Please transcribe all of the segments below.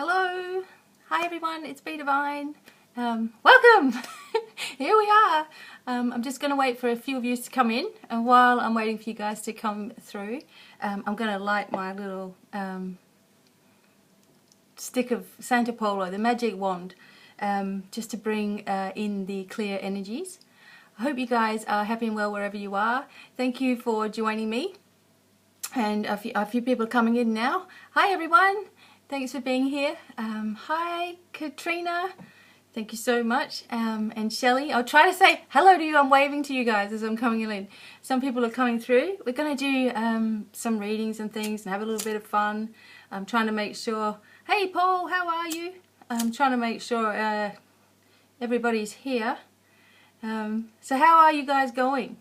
Hello, hi everyone, it's Be Divine. Welcome! Here we are. I'm just going to wait for a few of you to come in, and while I'm waiting for you guys to come through, I'm going to light my little stick of Santa Polo, the magic wand, just to bring in the clear energies. I hope you guys are happy and well wherever you are. Thank you for joining me, and a few people are coming in now. Hi everyone! Thanks for being here. Hi, Katrina. Thank you so much. And Shelley, I'll try to say hello to you. I'm waving to you guys as I'm coming in. Some people are coming through. We're going to do some readings and things and have a little bit of fun. I'm trying to make sure... Hey, Paul, how are you? I'm trying to make sure everybody's here. So how are you guys going?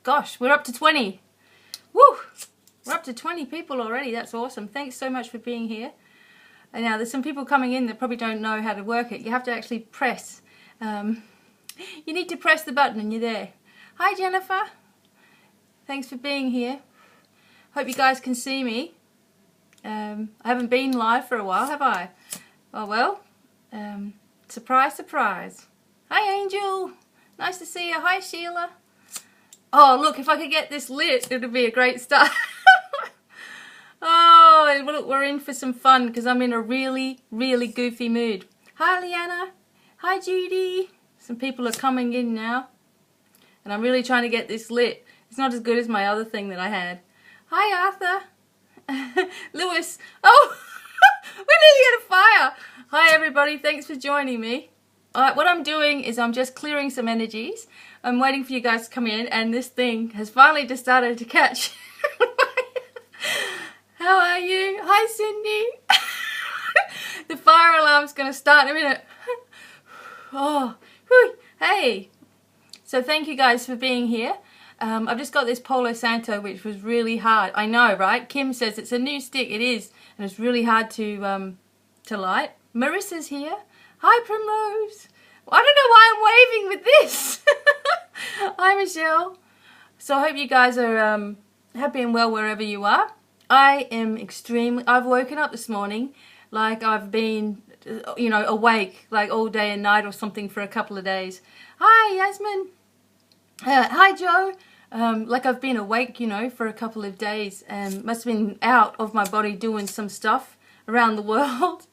Gosh, we're up to 20. Woo! We're up to 20 people already. That's awesome. Thanks so much for being here. And now there's some people coming in that probably don't know how to work it. You have to actually press. You need to press the button and you're there. Hi Jennifer. Thanks for being here. Hope you guys can see me. I haven't been live for a while, have I? Oh well. Surprise, surprise. Hi Angel. Nice to see you. Hi Sheila. Oh look, if I could get this lit, it would be a great start. Oh, look, we're in for some fun because I'm in a really, really goofy mood. Hi, Leanna. Hi, Judy. Some people are coming in now. And I'm really trying to get this lit. It's not as good as my other thing that I had. Hi, Arthur. Lewis. Oh, we're nearly at a fire. Hi, everybody. Thanks for joining me. All right, what I'm doing is I'm just clearing some energies. I'm waiting for you guys to come in, and this thing has finally just started to catch. How are you? Hi, Cindy. The fire alarm's going to start in a minute. Oh, whew. Hey. So thank you guys for being here. I've just got this Palo Santo, which was really hard. I know, right? Kim says it's a new stick. It is, and it's really hard to light. Marissa's here. Hi, Primrose. I don't know why I'm waving with this. Hi, Michelle. So I hope you guys are happy and well wherever you are. I am I've woken up this morning like I've been, you know, awake like all day and night or something for a couple of days. Hi, Yasmin. Hi, Joe. Like I've been awake, you know, for a couple of days and must have been out of my body doing some stuff around the world.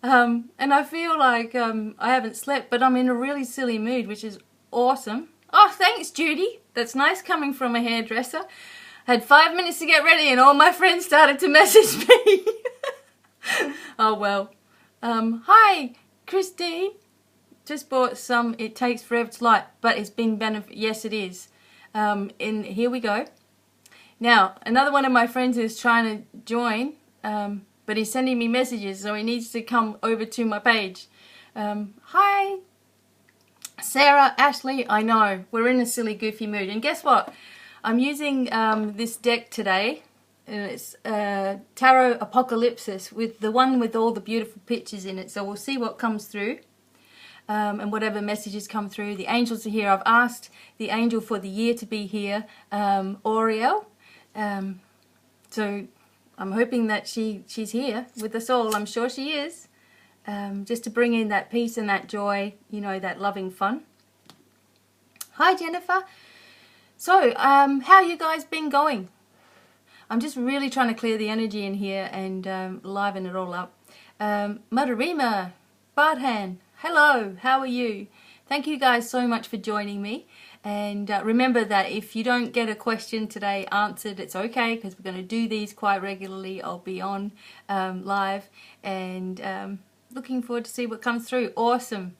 And I feel like I haven't slept, but I'm in a really silly mood, which is awesome. Oh, thanks, Judy. That's nice coming from a hairdresser. Had 5 minutes to get ready and all my friends started to message me. Oh well. Hi, Christine. Just bought some It Takes Forever to Light, but it's been yes it is. And here we go. Now, another one of my friends is trying to join, but he's sending me messages, so he needs to come over to my page. Hi, Sarah, Ashley. I know, we're in a silly, goofy mood. And guess what? I'm using this deck today. It's Tarot Apocalypsis, with the one with all the beautiful pictures in it. So we'll see what comes through and whatever messages come through. The angels are here. I've asked the angel for the year to be here, Oriel. So I'm hoping that she's here with us all. I'm sure she is. Just to bring in that peace and that joy, you know, that loving fun. Hi, Jennifer. So, how you guys been going? I'm just really trying to clear the energy in here and liven it all up. Madarima, Bardhan, hello, how are you? Thank you guys so much for joining me. And remember that if you don't get a question today answered, it's okay, because we're going to do these quite regularly. I'll be on live and looking forward to see what comes through. Awesome.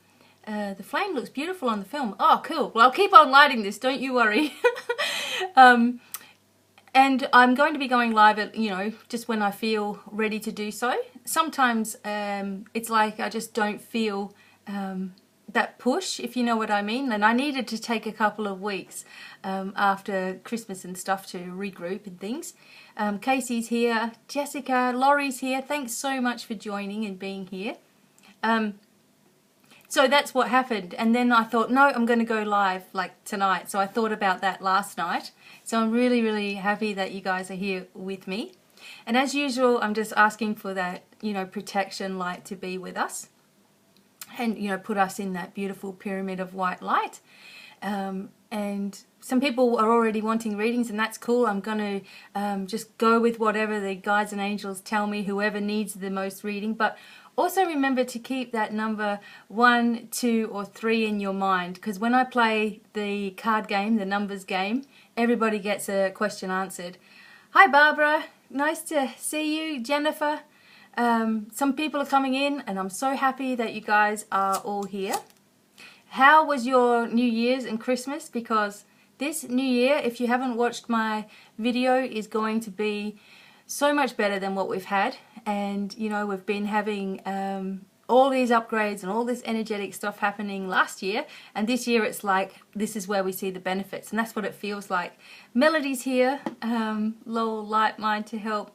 The flame looks beautiful on the film. Oh, cool. Well, I'll keep on lighting this, don't you worry. And I'm going to be going live at, you know, just when I feel ready to do so. Sometimes it's like I just don't feel that push, if you know what I mean. And I needed to take a couple of weeks after Christmas and stuff to regroup and things. Casey's here. Jessica, Laurie's here. Thanks so much for joining and being here. So that's what happened, and then I thought, no, I'm going to go live like tonight. So I thought about that last night. So I'm really, really happy that you guys are here with me. And as usual, I'm just asking for that, you know, protection light to be with us and, you know, put us in that beautiful pyramid of white light. And some people are already wanting readings, and that's cool. I'm going to just go with whatever the guides and angels tell me, whoever needs the most reading. But also remember to keep that number 1, 2, or 3 in your mind, because when I play the card game, the numbers game, everybody gets a question answered. Hi Barbara, nice to see you. Jennifer, some people are coming in, and I'm so happy that you guys are all here. How was your New Year's and Christmas? Because this New Year, if you haven't watched my video, is going to be so much better than what we've had. And, you know, we've been having all these upgrades and all this energetic stuff happening last year. And this year it's like, this is where we see the benefits. And that's what it feels like. Melody's here. Lowell Light Mind to help.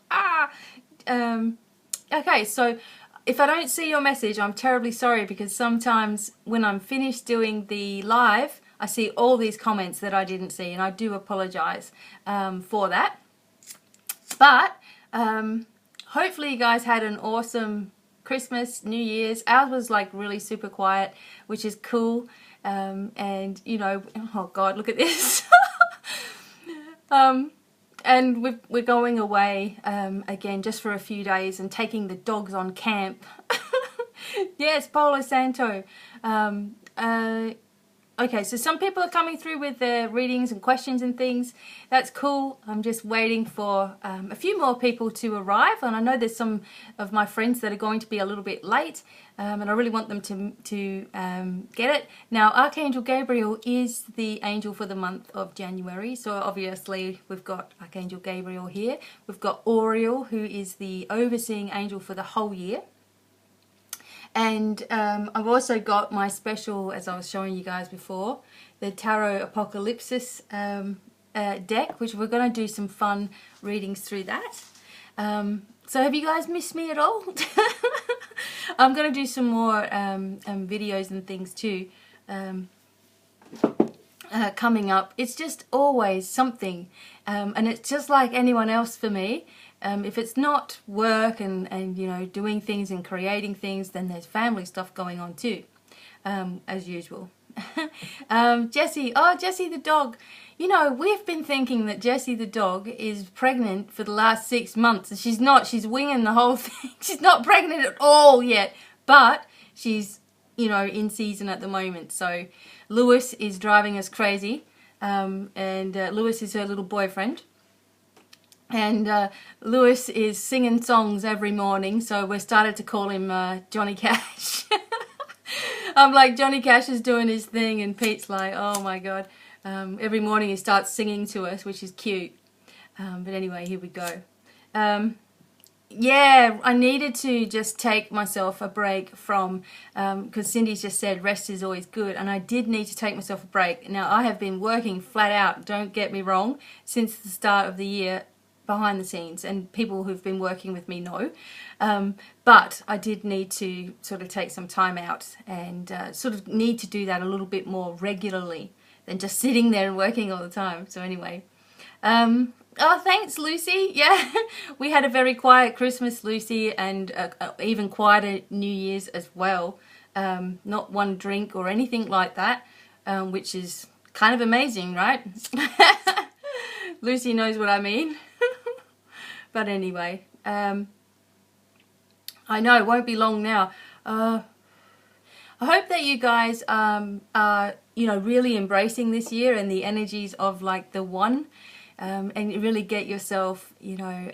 Okay, so if I don't see your message, I'm terribly sorry, because sometimes when I'm finished doing the live, I see all these comments that I didn't see, and I do apologize for that. But hopefully you guys had an awesome Christmas, New Year's. Ours was like really super quiet, which is cool. And you know, oh God, look at this. And we're going away again just for a few days and taking the dogs on camp. Yes, Polo Santo. Okay, so some people are coming through with their readings and questions and things. That's cool. I'm just waiting for a few more people to arrive, and I know there's some of my friends that are going to be a little bit late, and I really want them to get it. Now, Archangel Gabriel is the angel for the month of January, so obviously we've got Archangel Gabriel here. We've got Auriel, who is the overseeing angel for the whole year. And I've also got my special, as I was showing you guys before, the Tarot Apocalypsis deck, which we're going to do some fun readings through that. So have you guys missed me at all? I'm going to do some more videos and things too coming up. It's just always something, and it's just like anyone else for me. If it's not work and you know, doing things and creating things, then there's family stuff going on too, as usual. Jessie, oh, Jessie the dog. You know, we've been thinking that Jessie the dog is pregnant for the last 6 months, and she's not. She's winging the whole thing. She's not pregnant at all yet, but she's, you know, in season at the moment. So Lewis is driving us crazy, and Lewis is her little boyfriend. And Lewis is singing songs every morning, so we started to call him Johnny Cash. I'm like, Johnny Cash is doing his thing, and Pete's like, oh my God. Every morning he starts singing to us, which is cute. But anyway, here we go. Yeah, I needed to just take myself a break from, because Cindy's just said rest is always good, and I did need to take myself a break. Now, I have been working flat out, don't get me wrong, since the start of the year, behind the scenes, and people who've been working with me know, but I did need to sort of take some time out and sort of need to do that a little bit more regularly than just sitting there and working all the time. So anyway, oh, thanks Lucy. Yeah, we had a very quiet Christmas, Lucy, and even quieter New Year's as well. Not one drink or anything like that, which is kind of amazing, right? Lucy knows what I mean. But anyway, I know it won't be long now. I hope that you guys are, you know, really embracing this year and the energies of like the one, and really get yourself, you know,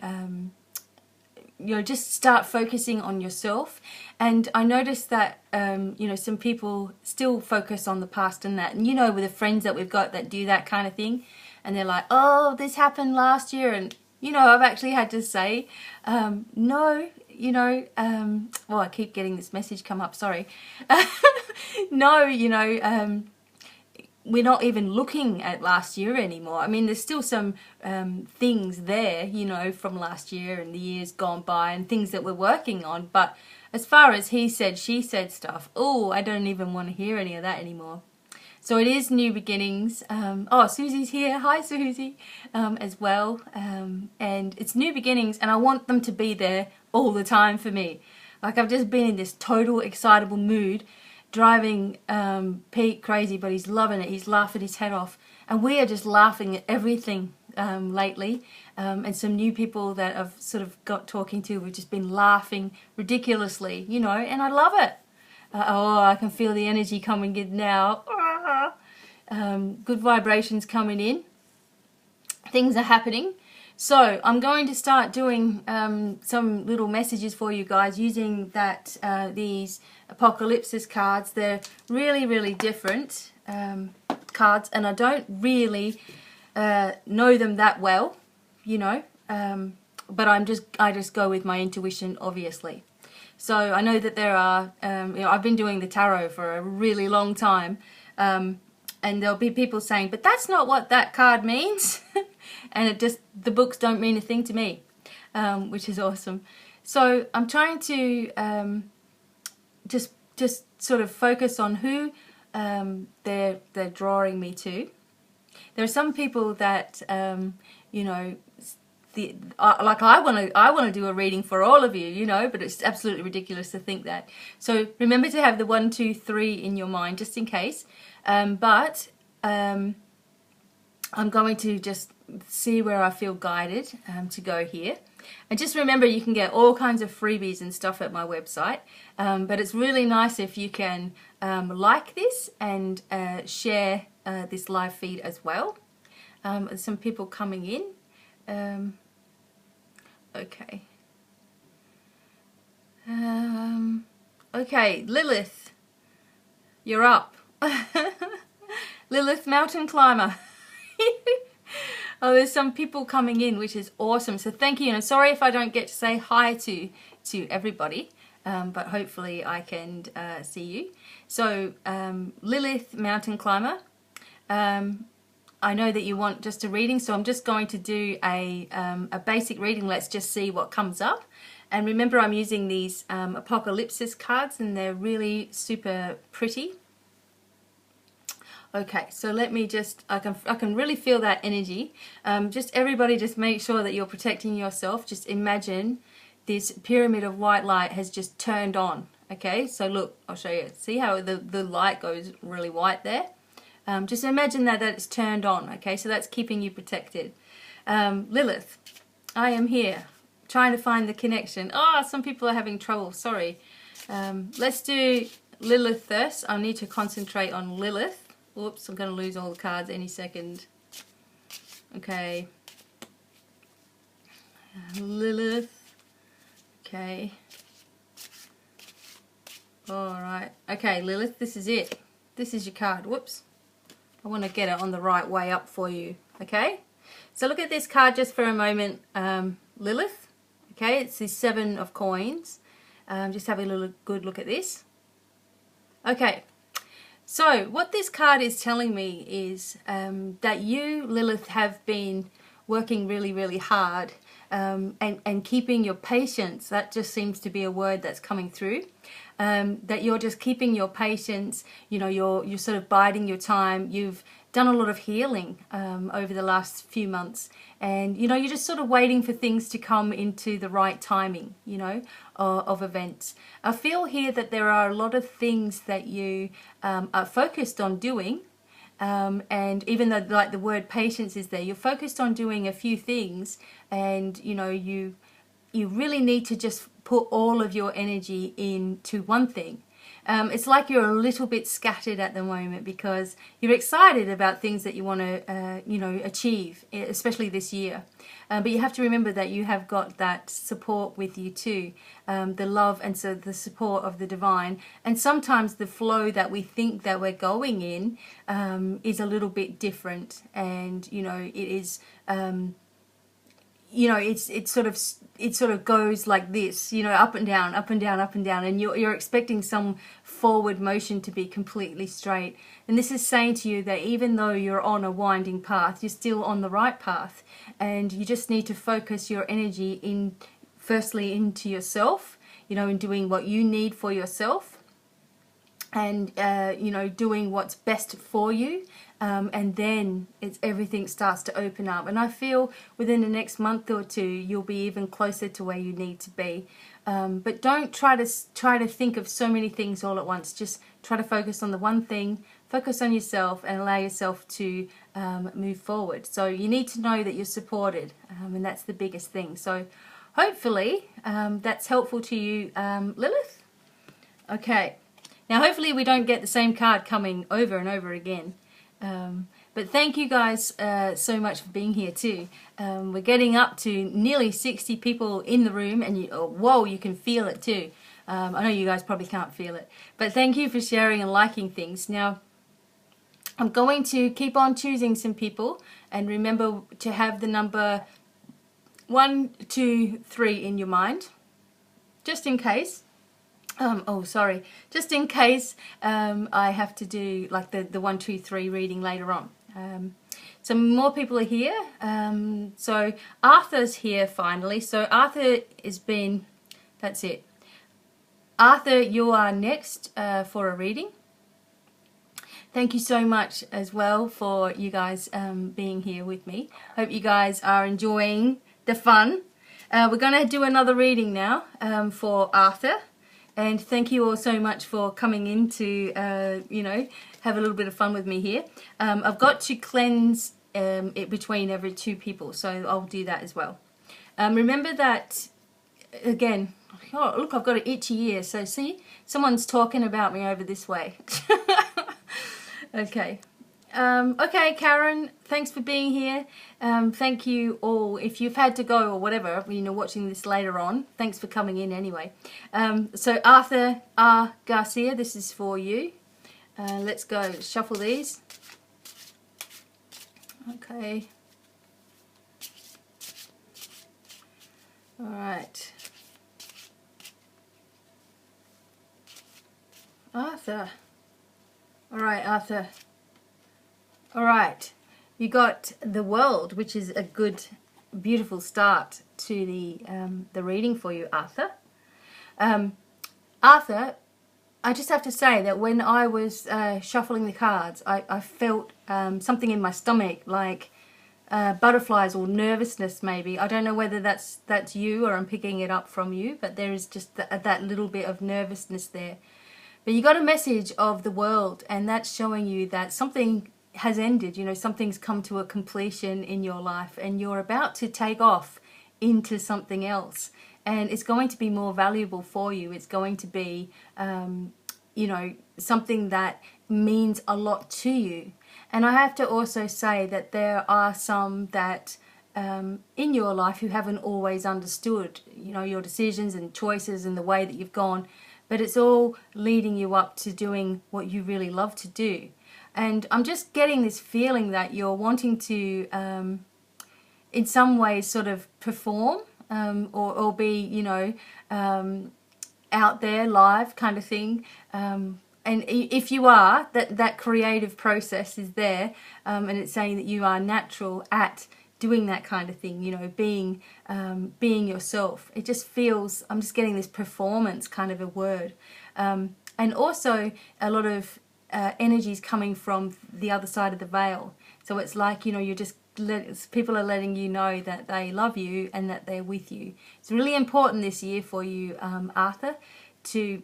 just start focusing on yourself. And I noticed that, you know, some people still focus on the past and that, and you know, with the friends that we've got that do that kind of thing, and they're like, oh, this happened last year, and you know, I've actually had to say, no, you know, well, I keep getting this message come up, sorry. No, you know, we're not even looking at last year anymore. I mean, there's still some things there, you know, from last year and the years gone by and things that we're working on. But as far as he said, she said stuff, oh, I don't even want to hear any of that anymore. So it is new beginnings. Oh, Susie's here. Hi, Susie, as well. And it's new beginnings, and I want them to be there all the time for me. Like, I've just been in this total excitable mood, driving Pete crazy, but he's loving it. He's laughing his head off. And we are just laughing at everything lately. And some new people that I've sort of got talking to, we've just been laughing ridiculously, you know, and I love it. Oh, I can feel the energy coming in now. Good vibrations coming in. Things are happening. So I'm going to start doing some little messages for you guys using these Apocalypsis cards. They're really, really different cards, and I don't really know them that well, you know, but I just go with my intuition, obviously. So I know that there are, you know, I've been doing the tarot for a really long time, and there'll be people saying, but that's not what that card means. And the books don't mean a thing to me, which is awesome. So I'm trying to just sort of focus on who they're drawing me to. There are some people that, you know, like I want to do a reading for all of you, you know, but it's absolutely ridiculous to think that. So remember to have the 1, 2, 3 in your mind, just in case. I'm going to just see where I feel guided to go here. And just remember, you can get all kinds of freebies and stuff at my website. But it's really nice if you can like this and share this live feed as well. There's some people coming in. Okay. Okay, Lilith, you're up. Lilith, mountain climber. Oh, there's some people coming in, which is awesome. So thank you. And I'm sorry if I don't get to say hi to everybody, but hopefully I can see you. So Lilith, mountain climber. I know that you want just a reading, so I'm just going to do a basic reading. Let's just see what comes up. And remember, I'm using these Apocalypsis cards, and they're really super pretty. Okay, so let me just, I can really feel that energy. Just everybody, just make sure that you're protecting yourself. Just imagine this pyramid of white light has just turned on. Okay, so look, I'll show you. See how the light goes really white there? Just imagine that it's turned on, okay? So that's keeping you protected. Lilith, I am here, trying to find the connection. Oh, some people are having trouble, sorry. Let's do Lilith first. I need to concentrate on Lilith. Oops, I'm going to lose all the cards any second. Okay. Lilith. Okay. Alright. Okay, Lilith, this is it. This is your card. Whoops. I want to get it on the right way up for you. Okay? So look at this card just for a moment, Lilith. Okay, it's the 7 of coins. Just have a good look at this. Okay. So what this card is telling me is that you, Lilith, have been working really, really hard and keeping your patience. That just seems to be a word that's coming through. That you're just keeping your patience, you know, you're sort of biding your time. You've done a lot of healing over the last few months, and you know, you're just sort of waiting for things to come into the right timing, you know, of events. I feel here that there are a lot of things that you are focused on doing, and even though like the word patience is there, you're focused on doing a few things, and you know, you really need to just put all of your energy into one thing. It's like you're a little bit scattered at the moment because you're excited about things that you want to, you know, achieve, especially this year. But you have to remember that you have got that support with you too, the love and so the support of the divine. And sometimes the flow that we think that we're going in is a little bit different, and you know, it is. You know, it sort of goes like this, you know, up and down, up and down, up and down, and you're expecting some forward motion to be completely straight. And this is saying to you that even though you're on a winding path, you're still on the right path, and you just need to focus your energy firstly into yourself, you know, in doing what you need for yourself. and you know, doing what's best for you, and then everything starts to open up. And I feel within the next month or two you'll be even closer to where you need to be. But don't try to think of so many things all at once. Just try to focus on the one thing, focus on yourself, and allow yourself to move forward. So you need to know that you're supported, and that's the biggest thing. So hopefully that's helpful to you, Lilith. Okay. Now, hopefully we don't get the same card coming over and over again. But thank you guys so much for being here too. We're getting up to nearly 60 people in the room, and whoa, you can feel it too. I know you guys probably can't feel it. But thank you for sharing and liking things. Now, I'm going to keep on choosing some people, and remember to have the number 1, 2, 3 in your mind, just in case. Just in case I have to do like the 1, 2, 3 reading later on. So more people are here. So Arthur's here finally. So Arthur has been, that's it. Arthur, you are next for a reading. Thank you so much as well for you guys being here with me. Hope you guys are enjoying the fun. We're going to do another reading now for Arthur. And thank you all so much for coming in to, you know, have a little bit of fun with me here. I've got to cleanse it between every 2 people, so I'll do that as well. Remember that, again, oh, look, I've got an itchy ear. So see, someone's talking about me over this way. Okay. Okay, Karen, thanks for being here. Thank you all. If you've had to go or whatever, you know, watching this later on, thanks for coming in anyway. So Arthur R. Garcia, this is for you. Let's go shuffle these. Okay. All right. Arthur. All right, Arthur. All right, you got the World, which is a good, beautiful start to the reading for you, Arthur. Arthur, I just have to say that when I was shuffling the cards, I felt something in my stomach, like butterflies or nervousness maybe. I don't know whether that's you or I'm picking it up from you, but there is just that little bit of nervousness there. But you got a message of the World, and that's showing you that something has ended, you know, something's come to a completion in your life, and you're about to take off into something else, and it's going to be more valuable for you. It's going to be, you know, something that means a lot to you. And I have to also say that there are some that in your life who haven't always understood, you know, your decisions and choices and the way that you've gone, but it's all leading you up to doing what you really love to do. And I'm just getting this feeling that you're wanting to, in some ways, sort of perform or be, you know, out there live kind of thing. And if you are, that creative process is there, and it's saying that you are natural at doing that kind of thing, you know, being yourself. It just feels, I'm just getting this performance kind of a word. And also a lot of energies coming from the other side of the veil. So it's like, you know, you're just people are letting you know that they love you and that they're with you. It's really important this year for you, Arthur, to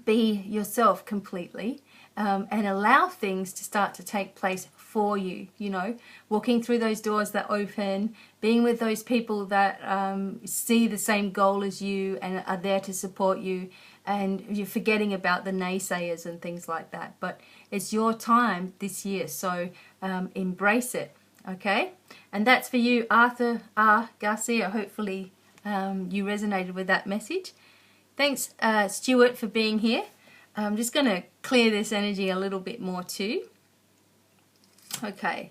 be yourself completely, and allow things to start to take place for you, you know, walking through those doors that open, being with those people that see the same goal as you and are there to support you, and you're forgetting about the naysayers and things like that. But it's your time this year, so embrace it, okay? And that's for you, Arthur R. Garcia. Hopefully you resonated with that message. Thanks, Stuart, for being here. I'm just going to clear this energy a little bit more too. Okay.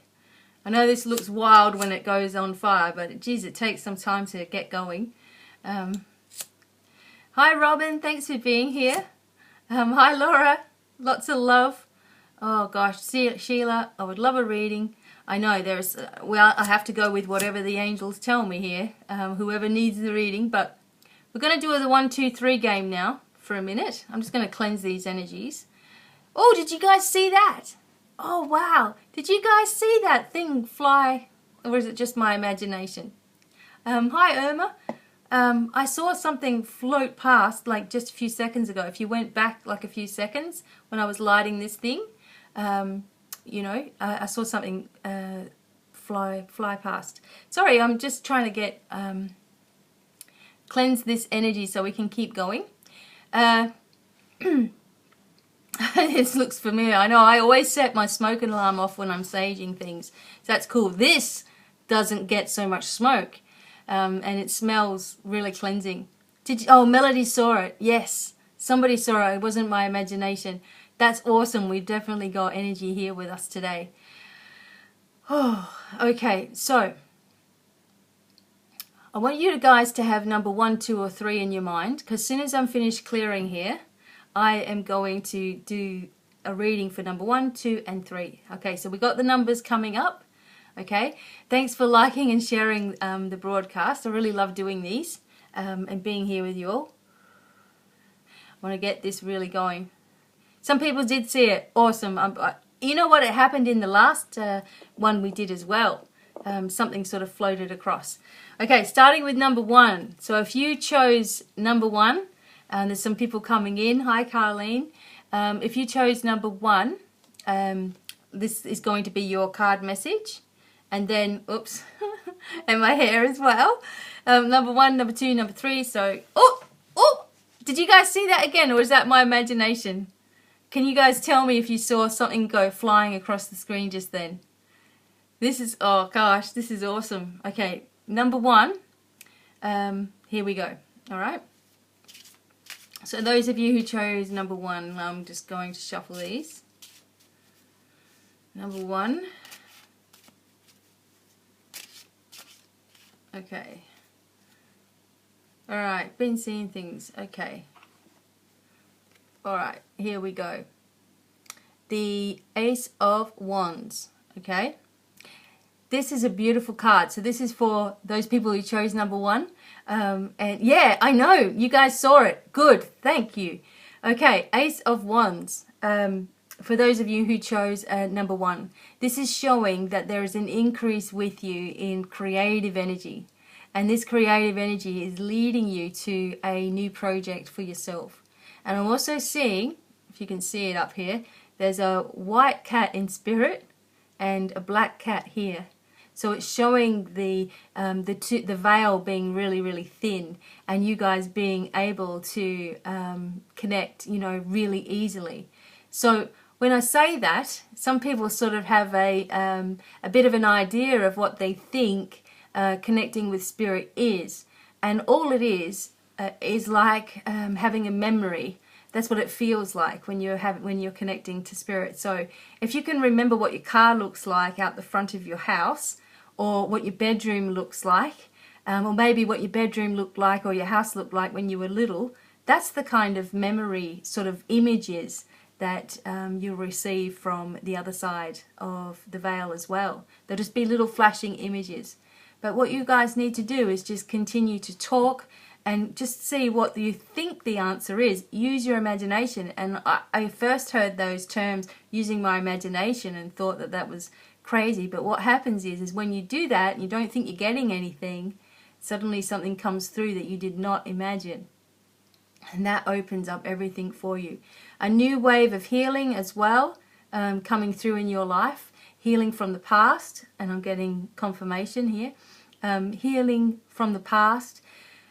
I know this looks wild when it goes on fire, but geez, it takes some time to get going. Hi, Robin. Thanks for being here. Hi, Laura. Lots of love. Oh, gosh. Sheila, I would love a reading. I know there's, well, I have to go with whatever the angels tell me here, whoever needs the reading, but we're going to do the 1, 2, 3 game now for a minute. I'm just going to cleanse these energies. Oh, did you guys see that? Oh, wow. Did you guys see that thing fly? Or is it just my imagination? Hi, Irma. I saw something float past like just a few seconds ago. If you went back like a few seconds when I was lighting this thing, you know, I saw something fly past. Sorry, I'm just trying to get cleanse this energy so we can keep going. This looks familiar. I know I always set my smoke alarm off when I'm saging things. So that's cool. This doesn't get so much smoke. And it smells really cleansing. Oh, Melody saw it. Yes, somebody saw it. It wasn't my imagination. That's awesome. We've definitely got energy here with us today. Oh, okay. So I want you guys to have number 1, 2, or 3 in your mind, because as soon as I'm finished clearing here, I am going to do a reading for number 1, 2, and 3. Okay, so we got the numbers coming up. Okay, thanks for liking and sharing the broadcast. I really love doing these and being here with you all. I want to get this really going. Some people did see it. Awesome. You know what? It happened in the last one we did as well. Something sort of floated across. Okay, starting with number 1. So if you chose number 1, there's some people coming in. Hi, Carlene. If you chose number 1, this is going to be your card message. And then, oops, and my hair as well. Number 1, number 2, number 3. So, oh, did you guys see that again, or is that my imagination? Can you guys tell me if you saw something go flying across the screen just then? This is, oh gosh, this is awesome. Okay, number 1, here we go, all right? So those of you who chose number 1, I'm just going to shuffle these. Number 1. Okay. Alright, been seeing things. Okay. Alright, here we go. The Ace of Wands. Okay. This is a beautiful card. So this is for those people who chose number 1. And yeah, I know. You guys saw it. Good. Thank you. Okay, Ace of Wands. For those of you who chose number 1, this is showing that there is an increase with you in creative energy. And this creative energy is leading you to a new project for yourself. And I'm also seeing, if you can see it up here, there's a white cat in spirit and a black cat here. So it's showing the veil being really, really thin, and you guys being able to connect, you know, really easily. So when I say that, some people sort of have a bit of an idea of what they think connecting with spirit is, and all it is like having a memory. That's what it feels like when you're connecting to spirit. So if you can remember what your car looks like out the front of your house, or what your bedroom looks like, or maybe what your bedroom looked like or your house looked like when you were little, that's the kind of memory sort of images that you'll receive from the other side of the veil as well. They'll just be little flashing images. But what you guys need to do is just continue to talk and just see what you think the answer is. Use your imagination. And I first heard those terms, using my imagination, and thought that that was crazy. But what happens is when you do that and you don't think you're getting anything, suddenly something comes through that you did not imagine. And that opens up everything for you. A new wave of healing as well coming through in your life. Healing from the past, and I'm getting confirmation here. Healing from the past.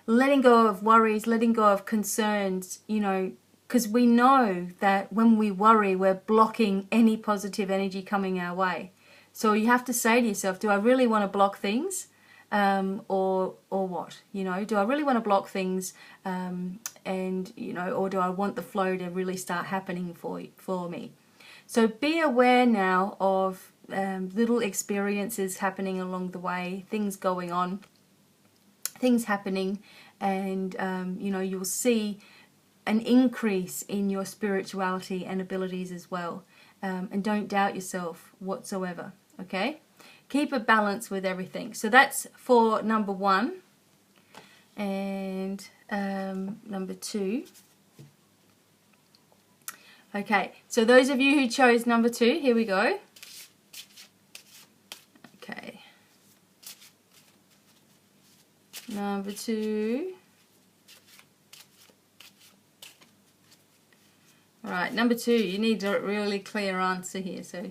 Letting go of worries, letting go of concerns, you know, because we know that when we worry, we're blocking any positive energy coming our way. So you have to say to yourself, do I really want to block things? Or what? You know, do I really want to block things? And, you know, or do I want the flow to really start happening for me? So be aware now of little experiences happening along the way, things going on, things happening, and, you know, you'll see an increase in your spirituality and abilities as well. And don't doubt yourself whatsoever, okay? Keep a balance with everything. So that's for number 1. And number 2. Okay, so those of you who chose number 2, here we go. Okay. Number 2. Alright, number 2, you need a really clear answer here, so.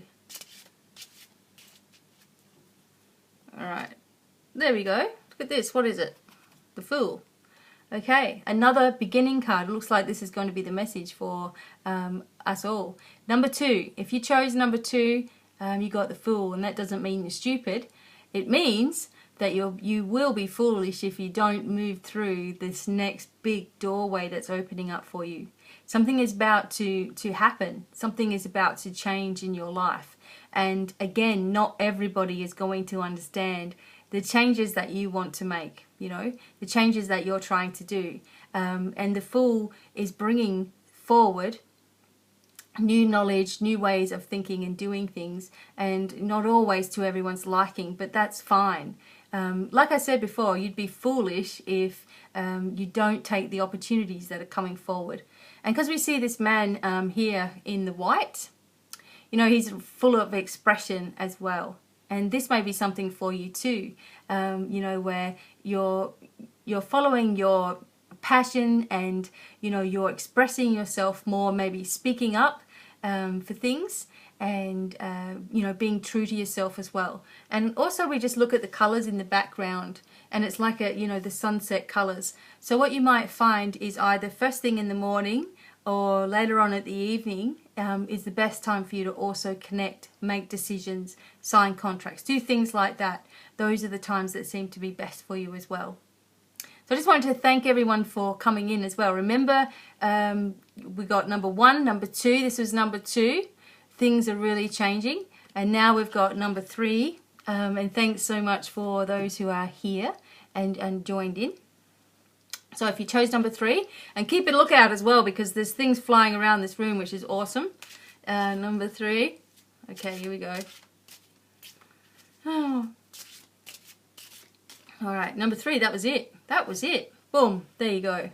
Alright, there we go. Look at this, what is it? The Fool. Okay, another beginning card. It looks like this is going to be the message for us all. Number 2, if you chose number 2, you got the Fool, and that doesn't mean you're stupid. It means that you will be foolish if you don't move through this next big doorway that's opening up for you. Something is about to happen. Something is about to change in your life. And again, not everybody is going to understand the changes that you want to make, you know, the changes that you're trying to do. And the Fool is bringing forward new knowledge, new ways of thinking and doing things, and not always to everyone's liking, but that's fine. Like I said before, you'd be foolish if you don't take the opportunities that are coming forward. And because we see this man here in the white, you know, he's full of expression as well. And this may be something for you too, you know, where you're following your passion and, you know, you're expressing yourself more, maybe speaking up for things, and you know, being true to yourself as well. And also we just look at the colors in the background, and it's like a, you know, the sunset colors. So what you might find is either first thing in the morning or later on at the evening is the best time for you to also connect, make decisions, sign contracts, do things like that. Those are the times that seem to be best for you as well. So I just wanted to thank everyone for coming in as well. Remember, we got number 1, number 2. This was number 2. Things are really changing. And now we've got number 3. And thanks so much for those who are here and joined in. So if you chose number 3, and keep a lookout as well, because there's things flying around this room, which is awesome. Number 3. Okay, here we go. Oh. All right, number 3, that was it. That was it. Boom, there you go.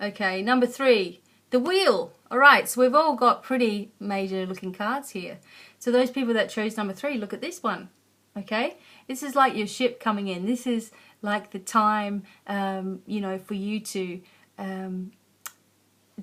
Okay, number 3, the Wheel. All right, so we've all got pretty major looking cards here. So those people that chose number 3, look at this one. Okay, this is like your ship coming in. This is like the time, you know, for you to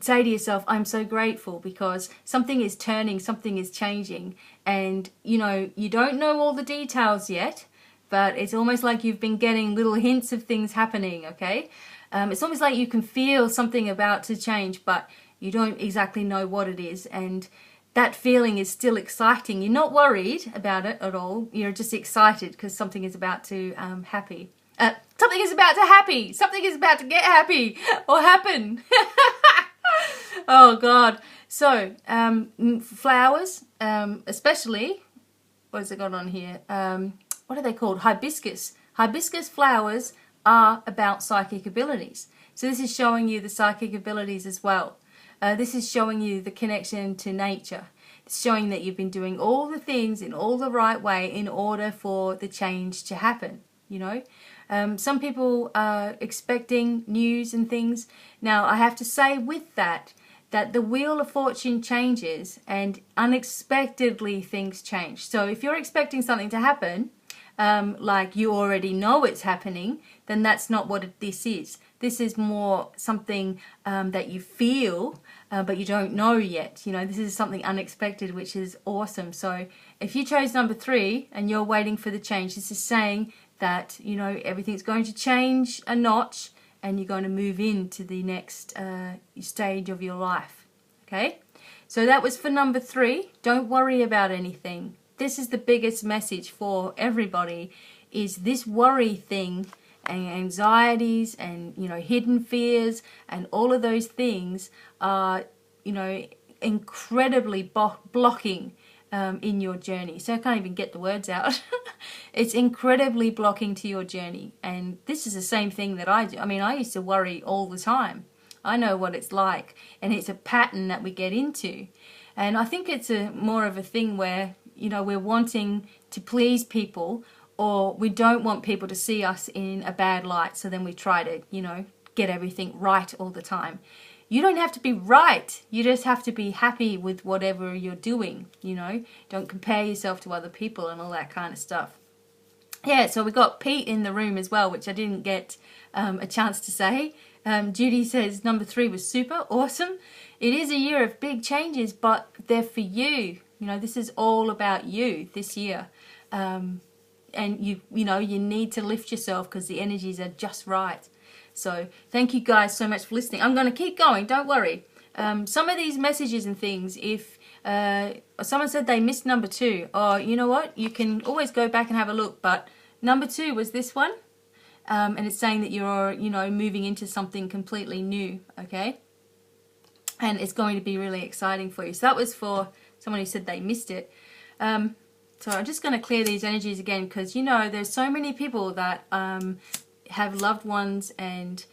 say to yourself, I'm so grateful because something is turning, something is changing. And, you know, you don't know all the details yet, but it's almost like you've been getting little hints of things happening, okay? It's almost like you can feel something about to change, but you don't exactly know what it is. And that feeling is still exciting. You're not worried about it at all. You're just excited because something is about to happen. Something is about to happen. Something is about to get happy or happen. Oh, God. So, flowers, especially, what has it got on here? What are they called? Hibiscus. Hibiscus flowers are about psychic abilities. So this is showing you the psychic abilities as well. This is showing you the connection to nature. It's showing that you've been doing all the things in all the right way in order for the change to happen, you know. Some people are expecting news and things. Now, I have to say with that the Wheel of Fortune changes and unexpectedly things change. So if you're expecting something to happen, like you already know it's happening, then that's not what this is. This is more something that you feel, but you don't know yet. You know, this is something unexpected, which is awesome. So if you chose number 3 and you're waiting for the change, this is saying that, you know, everything's going to change a notch and you're going to move into the next stage of your life. Okay? So that was for number 3. Don't worry about anything. This is the biggest message for everybody, is this worry thing and anxieties and, you know, hidden fears and all of those things are, you know, incredibly blocking in your journey. So I can't even get the words out. It's incredibly blocking to your journey. And this is the same thing that I do. I mean, I used to worry all the time. I know what it's like. And it's a pattern that we get into. And I think it's more of a thing where, you know, we're wanting to please people, or we don't want people to see us in a bad light. So then we try to, you know, get everything right all the time. you don't have to be right. You just have to be happy with whatever you're doing, you know. Don't compare yourself to other people and all that kind of stuff. Yeah, so we got Pete in the room as well, which I didn't get a chance to say. Judy says number 3 was super awesome. It is a year of big changes, but they're for you. You know, this is all about you this year. And you know, you need to lift yourself because the energies are just right. So thank you guys so much for listening. I'm going to keep going, don't worry. Some of these messages and things, if someone said they missed number 2, or you know what, you can always go back and have a look, but number 2 was this one, and it's saying that you're, you know, moving into something completely new, okay, and it's going to be really exciting for you. So that was for someone who said they missed it. So I'm just going to clear these energies again, because you know, there's so many people that have loved ones and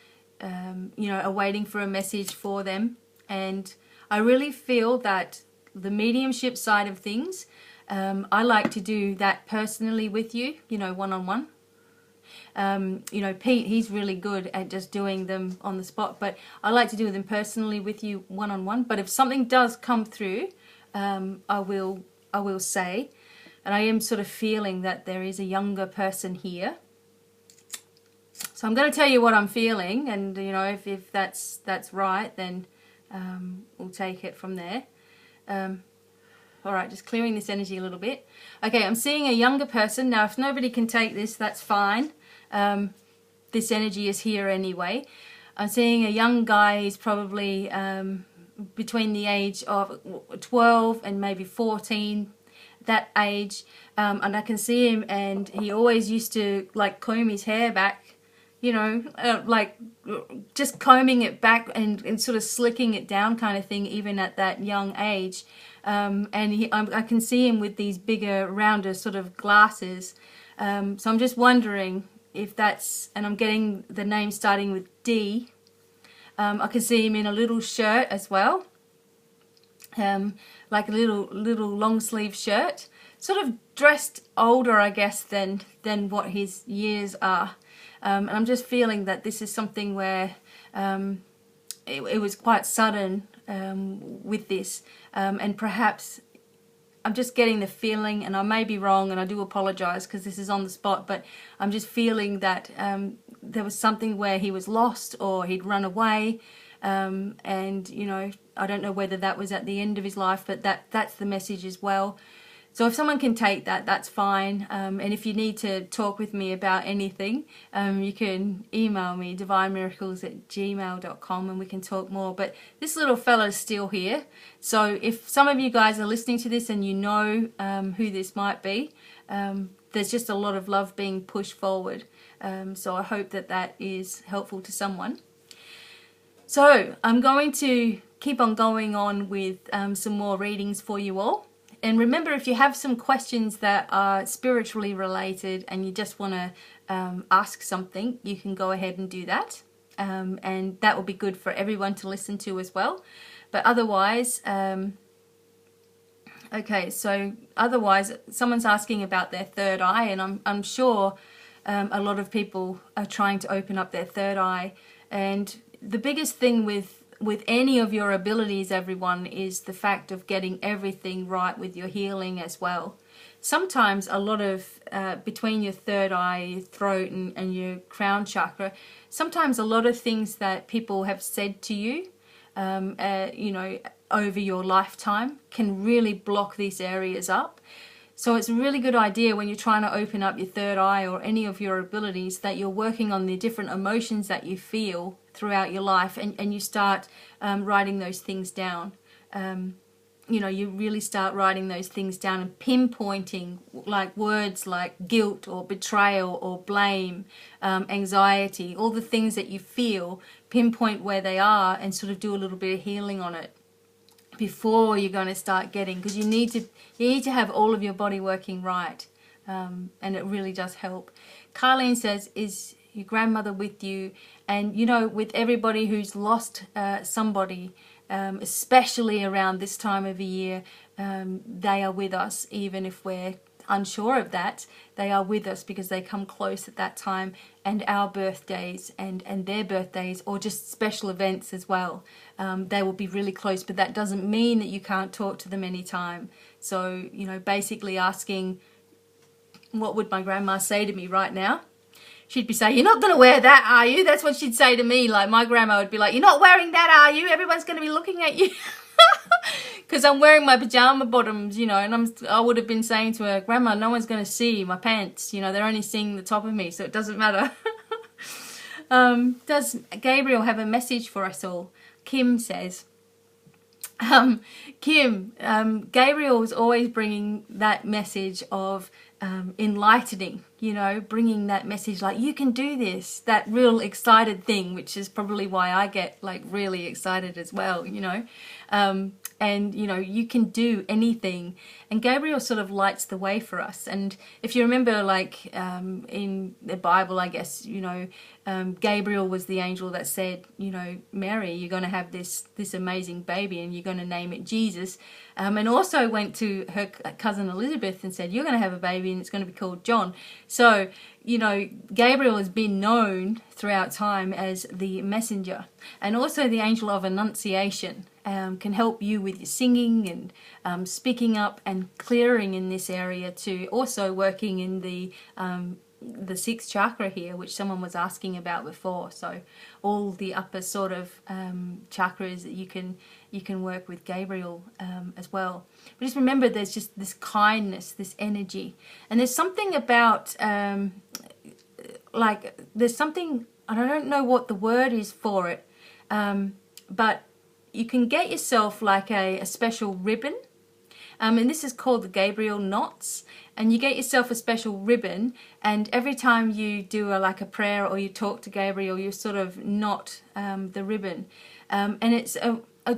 you know, are waiting for a message for them, and I really feel that the mediumship side of things, I like to do that personally with you, you know, one-on-one. You know, Pete, he's really good at just doing them on the spot, but I like to do them personally with you one-on-one. But if something does come through, I will say, and I am sort of feeling that there is a younger person here. So I'm going to tell you what I'm feeling, and you know, if that's right, then we'll take it from there. All right, just clearing this energy a little bit. Okay, I'm seeing a younger person. Now, if nobody can take this, that's fine. This energy is here anyway. I'm seeing a young guy. He's probably between the age of 12 and maybe 14, that age. And I can see him, and he always used to like comb his hair back, you know, like just combing it back and sort of slicking it down kind of thing, even at that young age. And I can see him with these bigger, rounder sort of glasses. So I'm just wondering if that's, and I'm getting the name starting with D. I can see him in a little shirt as well, like a little long sleeve shirt, sort of dressed older, I guess, than what his years are. And I'm just feeling that this is something where it was quite sudden with this, and perhaps I'm just getting the feeling, and I may be wrong, and I do apologize because this is on the spot, but I'm just feeling that there was something where he was lost or he'd run away, and you know, I don't know whether that was at the end of his life, but that's the message as well. So if someone can take that, that's fine. And if you need to talk with me about anything, you can email me, divinemiracles@gmail.com, and we can talk more. But this little fella's still here. So if some of you guys are listening to this and you know who this might be, there's just a lot of love being pushed forward. So I hope that is helpful to someone. So I'm going to keep on going on with some more readings for you all. And remember, if you have some questions that are spiritually related and you just want to ask something, you can go ahead and do that. And that will be good for everyone to listen to as well. But otherwise, okay, so otherwise, someone's asking about their third eye, and I'm sure a lot of people are trying to open up their third eye. And the biggest thing with any of your abilities, everyone, is the fact of getting everything right with your healing as well. Sometimes a lot of, between your third eye, your throat and your crown chakra, sometimes a lot of things that people have said to you, you know, over your lifetime can really block these areas up. So it's a really good idea when you're trying to open up your third eye or any of your abilities that you're working on the different emotions that you feel throughout your life, and you start writing those things down. You know, you really start writing those things down and pinpointing like words like guilt or betrayal or blame, anxiety, all the things that you feel, pinpoint where they are and sort of do a little bit of healing on it before you're going to start getting, because you need to have all of your body working right, and it really does help. Carlene says, is your grandmother with you? And you know, with everybody who's lost somebody, especially around this time of the year, they are with us, even if we're unsure of that, they are with us because they come close at that time, and our birthdays and their birthdays, or just special events as well. They will be really close, but that doesn't mean that you can't talk to them anytime. So, you know, basically asking, what would my grandma say to me right now? She'd be saying, you're not going to wear that, are you? That's what she'd say to me. Like, my grandma would be like, you're not wearing that, are you? Everyone's going to be looking at you. Because I'm wearing my pajama bottoms, you know, and I would have been saying to her, Grandma, no one's going to see my pants. You know, they're only seeing the top of me, so it doesn't matter. Does Gabriel have a message for us all? Kim says. Gabriel is always bringing that message of enlightening, you know, bringing that message like, you can do this, that real excited thing, which is probably why I get like really excited as well, you know. And, you know, you can do anything. And Gabriel sort of lights the way for us. And if you remember, like, in the Bible, I guess, you know, Gabriel was the angel that said, you know, Mary, you're going to have this amazing baby and you're going to name it Jesus. And also went to her cousin Elizabeth and said, you're going to have a baby and it's going to be called John. So, you know, Gabriel has been known throughout time as the messenger, and also the angel of annunciation. Can help you with your singing and speaking up and clearing in this area too. Also working in the sixth chakra here, which someone was asking about before. So all the upper sort of chakras that you can work with Gabriel as well. But just remember, there's just this kindness, this energy, and there's something about like there's something, I don't know what the word is for it, but you can get yourself like a special ribbon, and this is called the Gabriel knots, and you get yourself a special ribbon, and every time you do like a prayer or you talk to Gabriel, you sort of knot the ribbon, and it's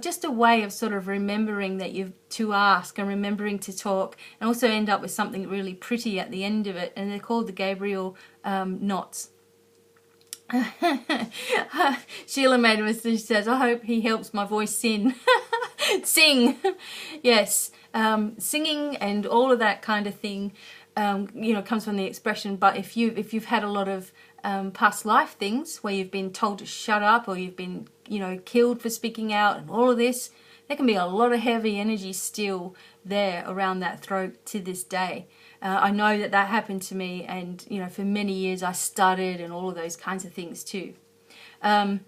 just a way of sort of remembering that you've to ask and remembering to talk, and also end up with something really pretty at the end of it, and they're called the Gabriel knots. Sheila made a message. She says, I hope he helps my voice sing. Sing. Yes. Singing and all of that kind of thing, you know, comes from the expression. But if you've had a lot of past life things where you've been told to shut up, or you've been, you know, killed for speaking out and all of this, there can be a lot of heavy energy still there around that throat to this day. I know that happened to me, and, you know, for many years I stuttered and all of those kinds of things too. I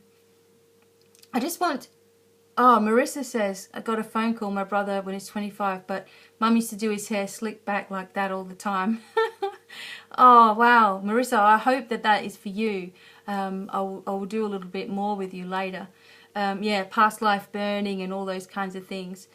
just want... Oh, Marissa says, I got a phone call, my brother, when he's 25, but Mum used to do his hair slicked back like that all the time. Oh, wow. Marissa, I hope that is for you. I will do a little bit more with you later. Yeah, past life burning and all those kinds of things.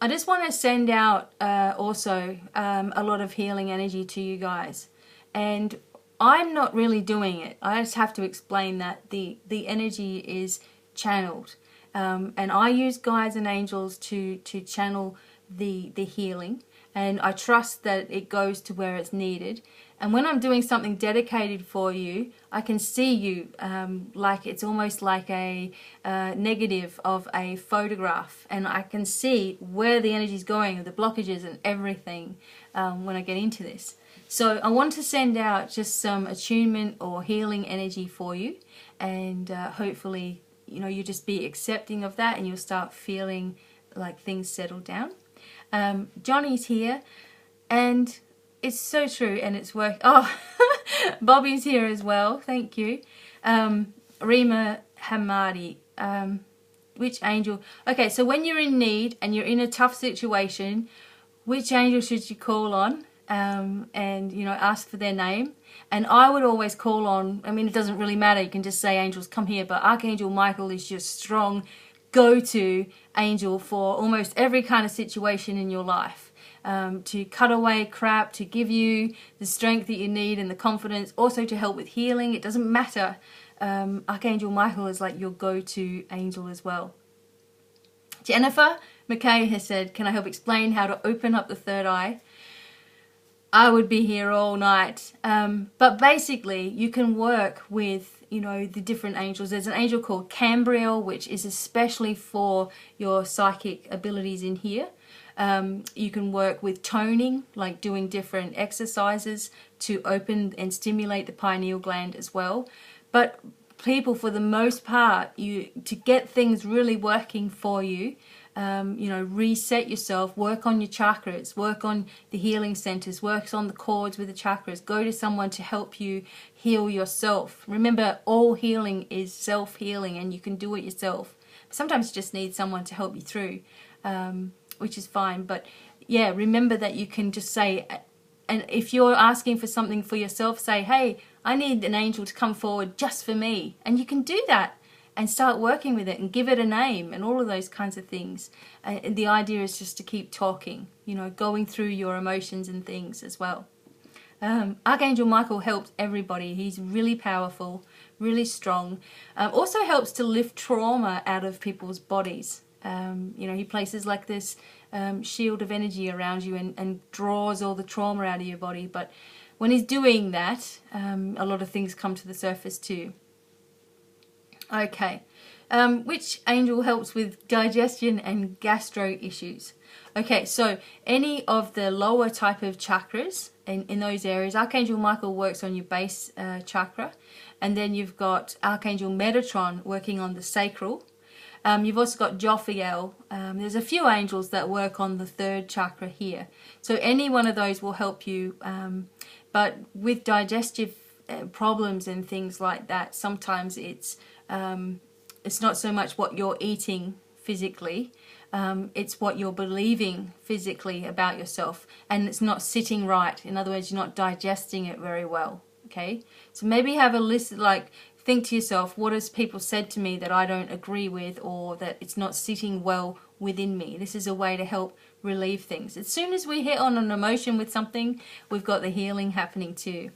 I just want to send out also a lot of healing energy to you guys. And I'm not really doing it. I just have to explain that the energy is channeled. And I use guides and angels to channel the healing. And I trust that it goes to where it's needed. And when I'm doing something dedicated for you, I can see you like it's almost like a negative of a photograph, and I can see where the energy is going, the blockages and everything when I get into this. So I want to send out just some attunement or healing energy for you, and hopefully, you know, you just be accepting of that and you'll start feeling like things settle down. Johnny's here, and it's so true, and it's work. Oh, Bobby's here as well. Thank you. Rima Hamadi. Which angel? Okay, so when you're in need and you're in a tough situation, which angel should you call on? And, you know, ask for their name. And I would always call on, I mean, it doesn't really matter. You can just say, angels, come here. But Archangel Michael is your strong go-to angel for almost every kind of situation in your life. To cut away crap, to give you the strength that you need and the confidence, also to help with healing. It doesn't matter. Archangel Michael is like your go-to angel as well. Jennifer McKay has said, can I help explain how to open up the third eye? I would be here all night. But basically, you can work with, you know, the different angels. There's an angel called Cambriel, which is especially for your psychic abilities in here. You can work with toning, like doing different exercises to open and stimulate the pineal gland as well. But people, for the most part, to get things really working for you, reset yourself, work on your chakras, work on the healing centers, work on the cords with the chakras, go to someone to help you heal yourself. Remember, all healing is self-healing and you can do it yourself. Sometimes you just need someone to help you through, which is fine. But yeah, remember that you can just say, and if you're asking for something for yourself, say, hey, I need an angel to come forward just for me. And you can do that and start working with it and give it a name and all of those kinds of things. And the idea is just to keep talking, going through your emotions and things as well. Archangel Michael helps everybody. He's really powerful, really strong. Also helps to lift trauma out of people's bodies. He places like this shield of energy around you and draws all the trauma out of your body. But when he's doing that, a lot of things come to the surface too. Okay, which angel helps with digestion and gastro issues? Okay, so any of the lower type of chakras in those areas, Archangel Michael works on your base chakra, and then you've got Archangel Metatron working on the sacral. You've also got Jophiel. There's a few angels that work on the third chakra here. So any one of those will help you. But with digestive problems and things like that, sometimes it's not so much what you're eating physically. It's what you're believing physically about yourself. And it's not sitting right. In other words, you're not digesting it very well. Okay? So maybe have a list, like, think to yourself, what has people said to me that I don't agree with, or that it's not sitting well within me? This is a way to help relieve things. As soon as we hit on an emotion with something, we've got the healing happening too.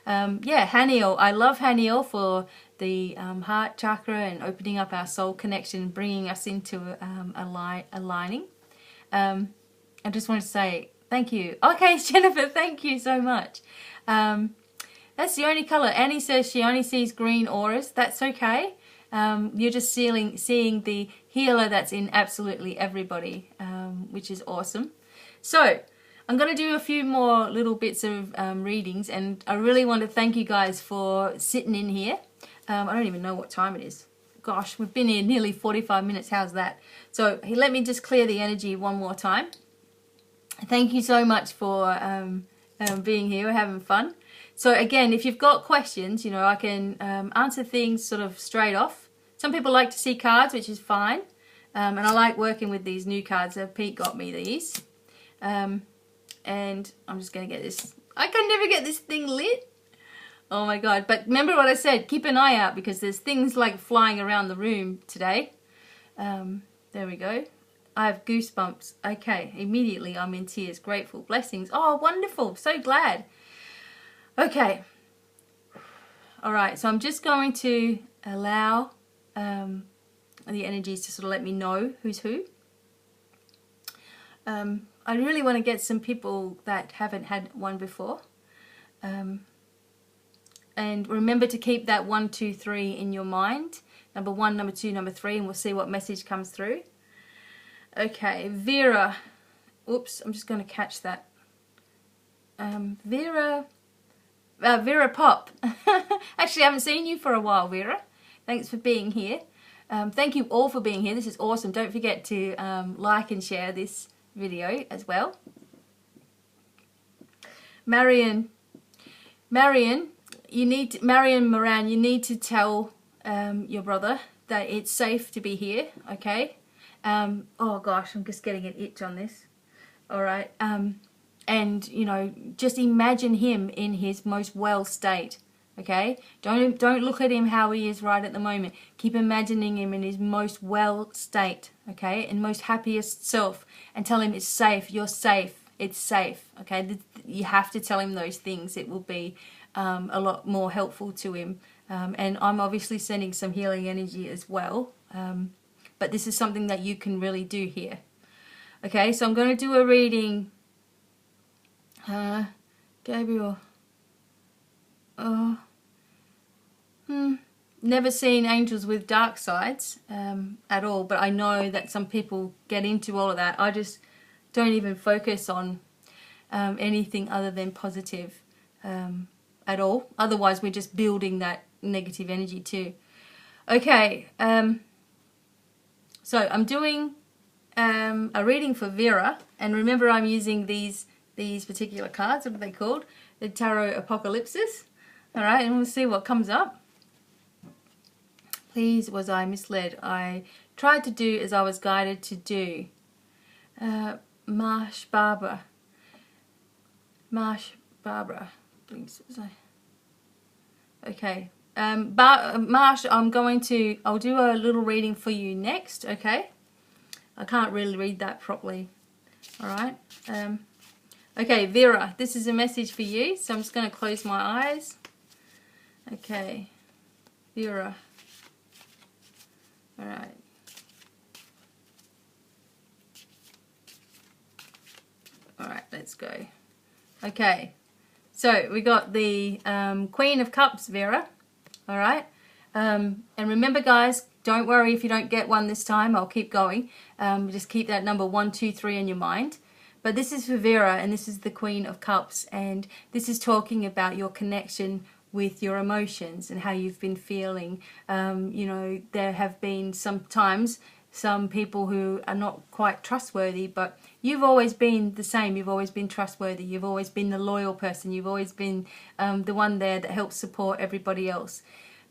Haniel. I love Haniel for the heart chakra and opening up our soul connection, bringing us into aligning. I just want to say thank you. Okay, Jennifer, thank you so much. That's the only color. Annie says she only sees green auras. That's okay. You're just seeing the healer that's in absolutely everybody, which is awesome. So I'm going to do a few more little bits of readings, and I really want to thank you guys for sitting in here. I don't even know what time it is. Gosh, we've been here nearly 45 minutes. How's that? So let me just clear the energy one more time. Thank you so much for being here, having fun. So again, if you've got questions, I can answer things sort of straight off. Some people like to see cards, which is fine. And I like working with these new cards. So Pete got me these. And I'm just going to get this. I can never get this thing lit. Oh my God. But remember what I said. Keep an eye out because there's things like flying around the room today. There we go. I have goosebumps. Okay. Immediately I'm in tears. Grateful. Blessings. Oh, wonderful. So glad. Okay. All right. So I'm just going to allow the energies to sort of let me know who's who. I really want to get some people that haven't had one before. And remember to keep that 1, 2, 3 in your mind. Number 1, number 2, number 3, and we'll see what message comes through. Okay, Vera. Oops, I'm just going to catch that. Vera Pop. Actually, I haven't seen you for a while, Vera. Thanks for being here. Thank you all for being here. This is awesome. Don't forget to like and share this video as well. Marion, Marion Moran, you need to tell your brother that it's safe to be here, okay? Oh gosh, I'm just getting an itch on this. All right. And just imagine him in his most well state, okay? Don't look at him how he is right at the moment. Keep imagining him in his most well state, okay? And most happiest self, and tell him it's safe, you're safe, it's safe, okay? You have to tell him those things. It will be a lot more helpful to him. And I'm obviously sending some healing energy as well. But this is something that you can really do here. Okay, so I'm going to do a reading. Gabriel. Never seen angels with dark sides at all, but I know that some people get into all of that. I just don't even focus on anything other than positive at all. Otherwise, we're just building that negative energy too. Okay, so I'm doing a reading for Vera, and remember I'm using these particular cards. What are they called? The Tarot Apocalypsis. All right, and we'll see what comes up. Please, was I misled? I tried to do as I was guided to do. Marsh Barbara. Please, was I? Okay. Marsh, I'll do a little reading for you next, okay? I can't really read that properly. All right. Okay, Vera, this is a message for you, so I'm just going to close my eyes. Okay, Vera. All right. All right, let's go. Okay, so we got the Queen of Cups, Vera. All right, and remember, guys, don't worry if you don't get one this time. I'll keep going. Just keep that number 1, 2, 3 in your mind. But this is for Vera, and this is the Queen of Cups, and this is talking about your connection with your emotions and how you've been feeling. You know, there have been sometimes some people who are not quite trustworthy, but you've always been the same. You've always been trustworthy. You've always been the loyal person. You've always been the one there that helps support everybody else.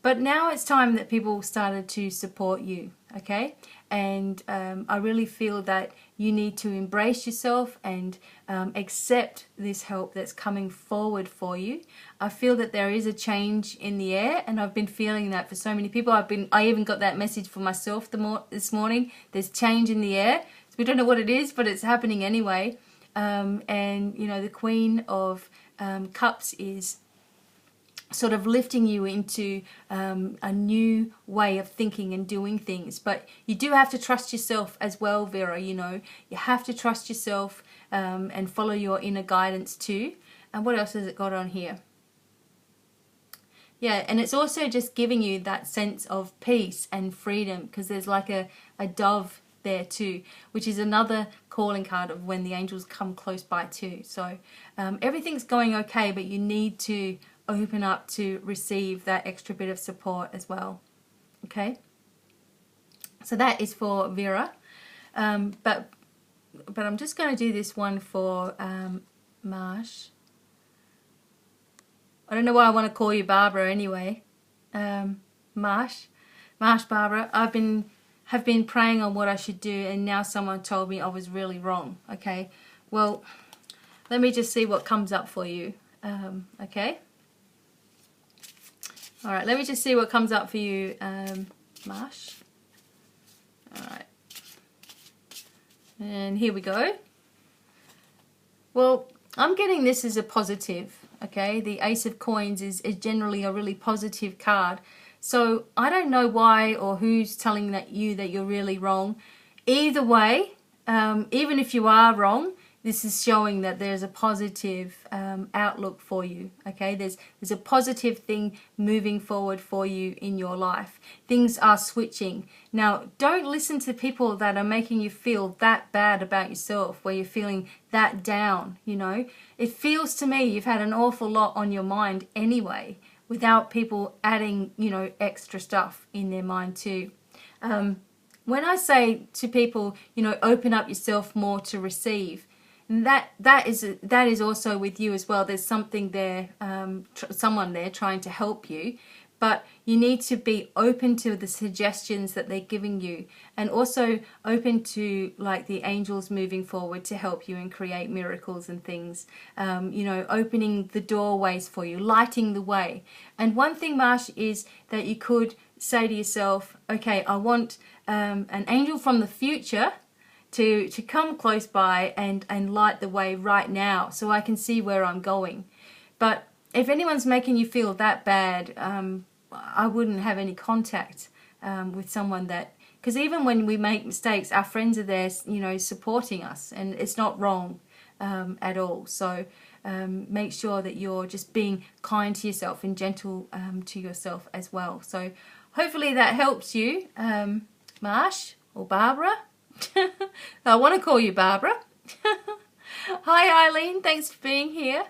But now it's time that people started to support you, okay? And I really feel that you need to embrace yourself and accept this help that's coming forward for you. I feel that there is a change in the air, and I've been feeling that for so many people. I even got that message for myself this morning. There's change in the air. So we don't know what it is, but it's happening anyway. And, you know, the Queen of Cups is sort of lifting you into a new way of thinking and doing things. But you do have to trust yourself as well, Vera, you know. You have to trust yourself and follow your inner guidance too. And what else has it got on here? Yeah, and it's also just giving you that sense of peace and freedom, because there's like a dove there too, which is another calling card of when the angels come close by too. So everything's going okay, but you need to open up to receive that extra bit of support as well. Okay, so that is for Vera, but I'm just going to do this one for Marsh. I don't know why I want to call you Barbara anyway. Marsh Barbara. Have been praying on what I should do, and now someone told me I was really wrong. Okay, well, let me just see what comes up for you. Okay. All right, let me just see what comes up for you, Marsh. All right. And here we go. Well, I'm getting this as a positive, okay? The Ace of Coins is generally a really positive card. So I don't know why or who's telling you that you're really wrong. Either way, even if you are wrong, this is showing that there's a positive outlook for you, okay? There's a positive thing moving forward for you in your life. Things are switching. Now, don't listen to people that are making you feel that bad about yourself, where you're feeling that down, you know? It feels to me you've had an awful lot on your mind anyway, without people adding, you know, extra stuff in their mind too. When I say to people, you know, open up yourself more to receive, that is also with you as well. There's something there, someone there trying to help you, but you need to be open to the suggestions that they're giving you, and also open to like the angels moving forward to help you and create miracles and things. You know, opening the doorways for you, lighting the way. And one thing, Marsh, is that you could say to yourself, okay, I want an angel from the future to come close by and light the way right now, so I can see where I'm going. But if anyone's making you feel that bad, I wouldn't have any contact with someone that, because even when we make mistakes, our friends are there, you know, supporting us, and it's not wrong at all. So make sure that you're just being kind to yourself and gentle to yourself as well. So hopefully that helps you, Marsh or Barbara. I want to call you Barbara. Hi Eileen, thanks for being here.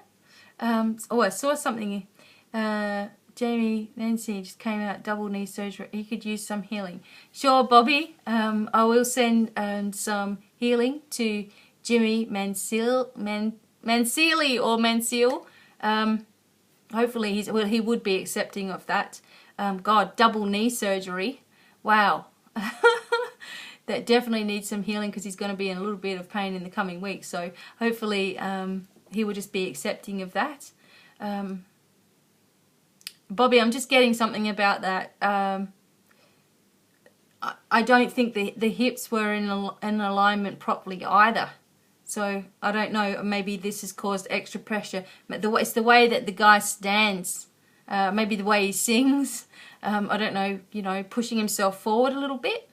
Oh, I saw something. Jamie Nancy just came out, double knee surgery. He could use some healing. Sure, Bobby. I will send some healing to Jimmy Mansili or Mansell. Hopefully he would be accepting of that. God, double knee surgery. Wow. That definitely needs some healing because he's going to be in a little bit of pain in the coming weeks. So hopefully he will just be accepting of that. Bobby, I'm just getting something about that. I don't think the hips were in alignment properly either. So I don't know, maybe this has caused extra pressure. But it's the way that the guy stands, maybe the way he sings. I don't know, pushing himself forward a little bit.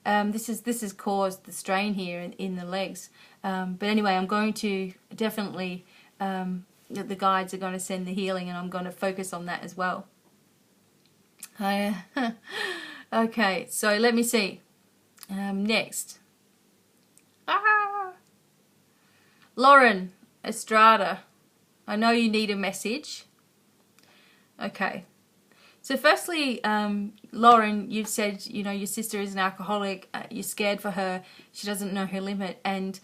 This has caused the strain here in the legs. But anyway, I'm going to definitely, the guides are going to send the healing, and I'm going to focus on that as well. Okay, so let me see. Next. Lauren Estrada, I know you need a message. Okay. So firstly, Lauren, you've said, your sister is an alcoholic. You're scared for her. She doesn't know her limit. And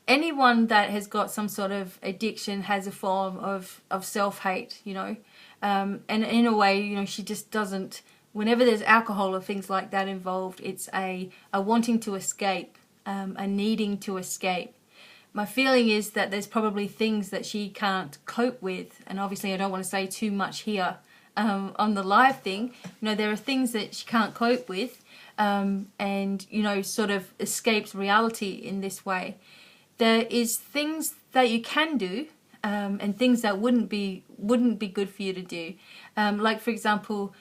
anyone that has got some sort of addiction has a form of self-hate, and in a way, she just doesn't, whenever there's alcohol or things like that involved, it's a wanting to escape, a needing to escape. My feeling is that there's probably things that she can't cope with, and obviously I don't want to say too much here on the live thing. There are things that she can't cope with, and sort of escapes reality in this way. There is things that you can do, and things that wouldn't be good for you to do. Like for example,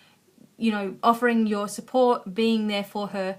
offering your support, being there for her,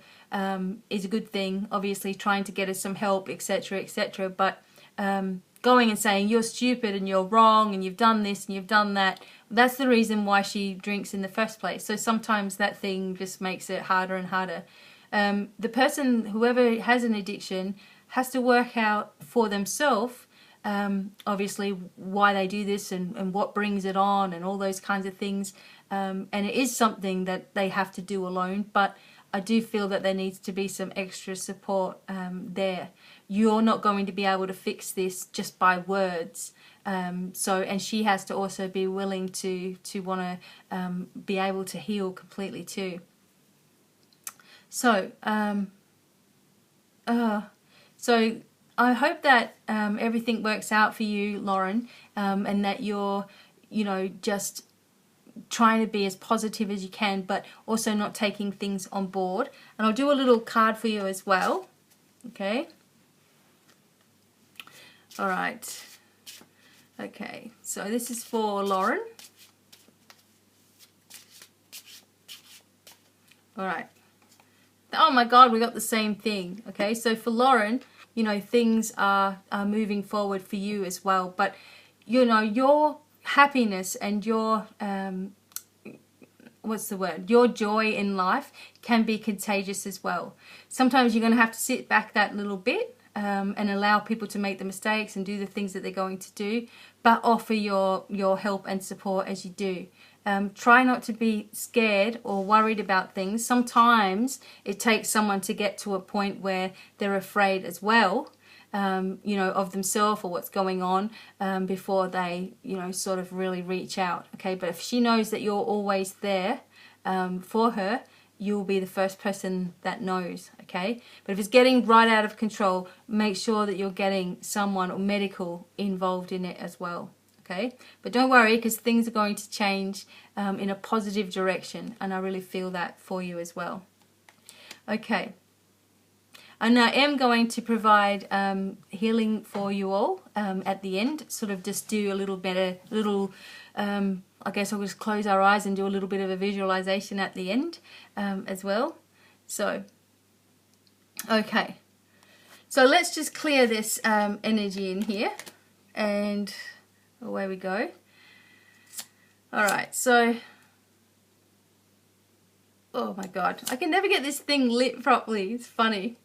is a good thing. Obviously trying to get her some help, etc., etc. But going and saying you're stupid and you're wrong and you've done this and you've done that, that's the reason why she drinks in the first place. So sometimes that thing just makes it harder and harder. The person, whoever has an addiction, has to work out for themselves, obviously why they do this and what brings it on and all those kinds of things. And it is something that they have to do alone, but I do feel that there needs to be some extra support there. You're not going to be able to fix this just by words. And she has to also be willing to want to be able to heal completely too. So, so I hope that everything works out for you, Lauren, and that you're, just trying to be as positive as you can, but also not taking things on board. And I'll do a little card for you as well. Okay. All right. Okay. So this is for Lauren. All right. Oh my God, we got the same thing. Okay. So for Lauren, things are moving forward for you as well, but your happiness and your your joy in life can be contagious as well. Sometimes you're going to have to sit back that little bit and allow people to make the mistakes and do the things that they're going to do, but offer your help and support as you do. Try not to be scared or worried about things. Sometimes it takes someone to get to a point where they're afraid as well, of themselves or what's going on, before they, sort of really reach out. Okay, but if she knows that you're always there for her, you'll be the first person that knows. Okay, but if it's getting right out of control, make sure that you're getting someone or medical involved in it as well. Okay, but don't worry, because things are going to change in a positive direction, and I really feel that for you as well. Okay. And I am going to provide healing for you all at the end. Sort of just do a little bit, I guess I'll just close our eyes and do a little bit of a visualization at the end as well. So, okay. So let's just clear this energy in here, and away we go. All right, so, oh my God, I can never get this thing lit properly. It's funny.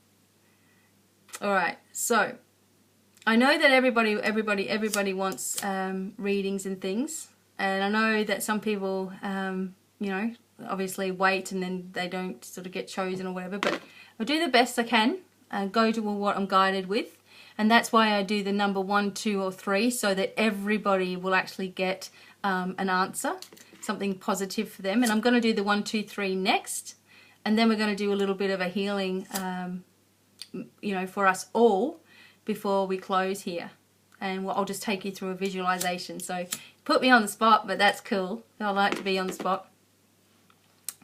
All right, so I know that everybody wants readings and things, and I know that some people, you know, obviously wait and then they don't sort of get chosen or whatever. But I'll do the best I can and go to what I'm guided with, and that's why I do the number 1, 2, or 3, so that everybody will actually get an answer, something positive for them. And I'm going to do the 1, 2, 3 next, and then we're going to do a little bit of a healing, you know, for us all before we close here. And I'll just take you through a visualization. So put me on the spot, but that's cool. I like to be on the spot.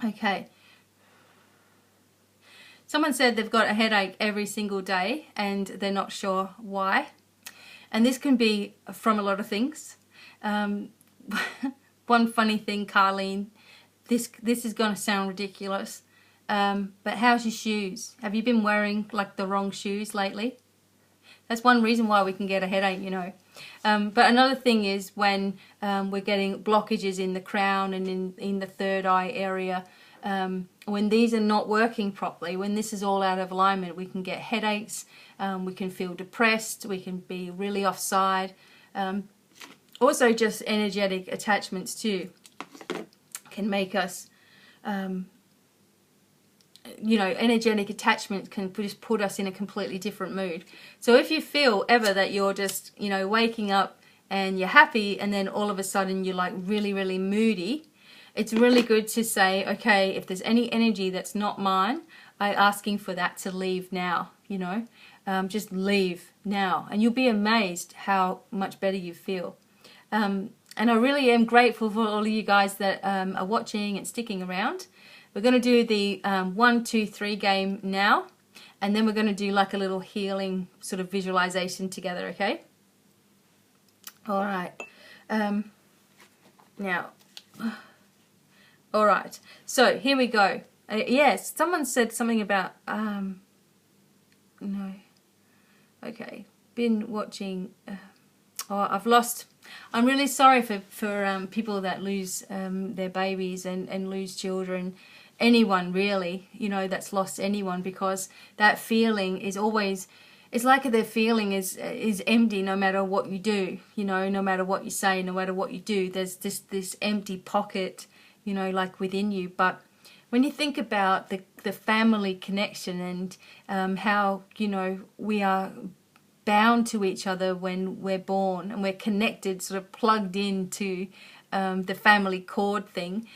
Okay. Someone said they've got a headache every single day and they're not sure why. And this can be from a lot of things. One funny thing, Carlene, this is going to sound ridiculous, but how's your shoes? Have you been wearing like the wrong shoes lately? That's one reason why we can get a headache, you know. But another thing is when we're getting blockages in the crown and in the third eye area, when these are not working properly, when this is all out of alignment, we can get headaches, we can feel depressed, we can be really offside. Also just energetic attachments too can make us, you know, energetic attachment can just put us in a completely different mood. So if you feel ever that you're just, you know, waking up and you're happy and then all of a sudden you're like really, really moody, it's really good to say, okay, if there's any energy that's not mine, I'm asking for that to leave now, you know, just leave now. And you'll be amazed how much better you feel. And I really am grateful for all of you guys that are watching and sticking around. We're going to do the 1, 2, 3 game now, and then we're going to do like a little healing sort of visualization together, okay? All right. Now, all right. So here we go. Yes, someone said something about, no. Okay. Been watching, oh, I've lost. I'm really sorry for people that lose their babies and lose children. Anyone really, you know, that's lost anyone, because that feeling is always, it's like their feeling is empty no matter what you do, you know, no matter what you say, no matter what you do, there's this empty pocket, you know, like within you. But when you think about the family connection and how, you know, we are bound to each other when we're born and we're connected, sort of plugged into the family cord thing,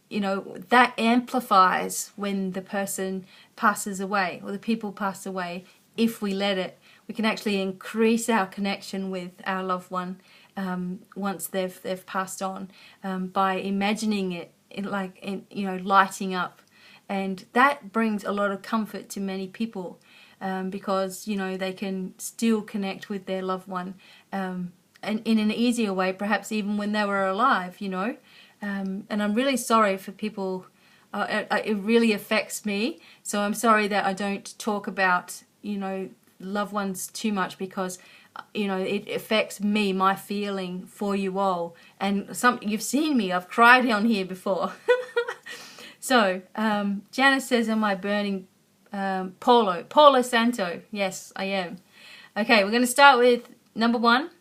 you know, that amplifies when the person passes away or the people pass away. If we let it, we can actually increase our connection with our loved one once they've passed on, by imagining it you know, lighting up. And that brings a lot of comfort to many people, because, you know, they can still connect with their loved one, and in an easier way, perhaps even when they were alive, you know. And I'm really sorry for people, it really affects me, so I'm sorry that I don't talk about, you know, loved ones too much, because, you know, it affects me, my feeling for you all. And you've seen me, I've cried on here before. So, Janice says, am I burning Paulo Santo? Yes, I am. Okay, we're going to start with number 1,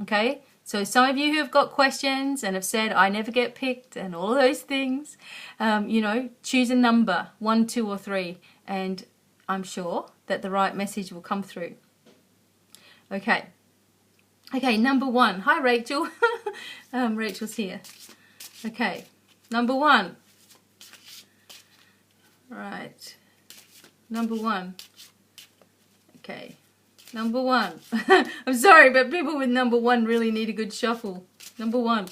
okay? So some of you who have got questions and have said, I never get picked and all those things, you know, choose a number, 1, 2, or 3, and I'm sure that the right message will come through. Okay. Okay, number 1. Hi, Rachel. Rachel's here. Okay, number 1. Right. Number 1. Okay. Number 1. I'm sorry, but people with number 1 really need a good shuffle. Number 1.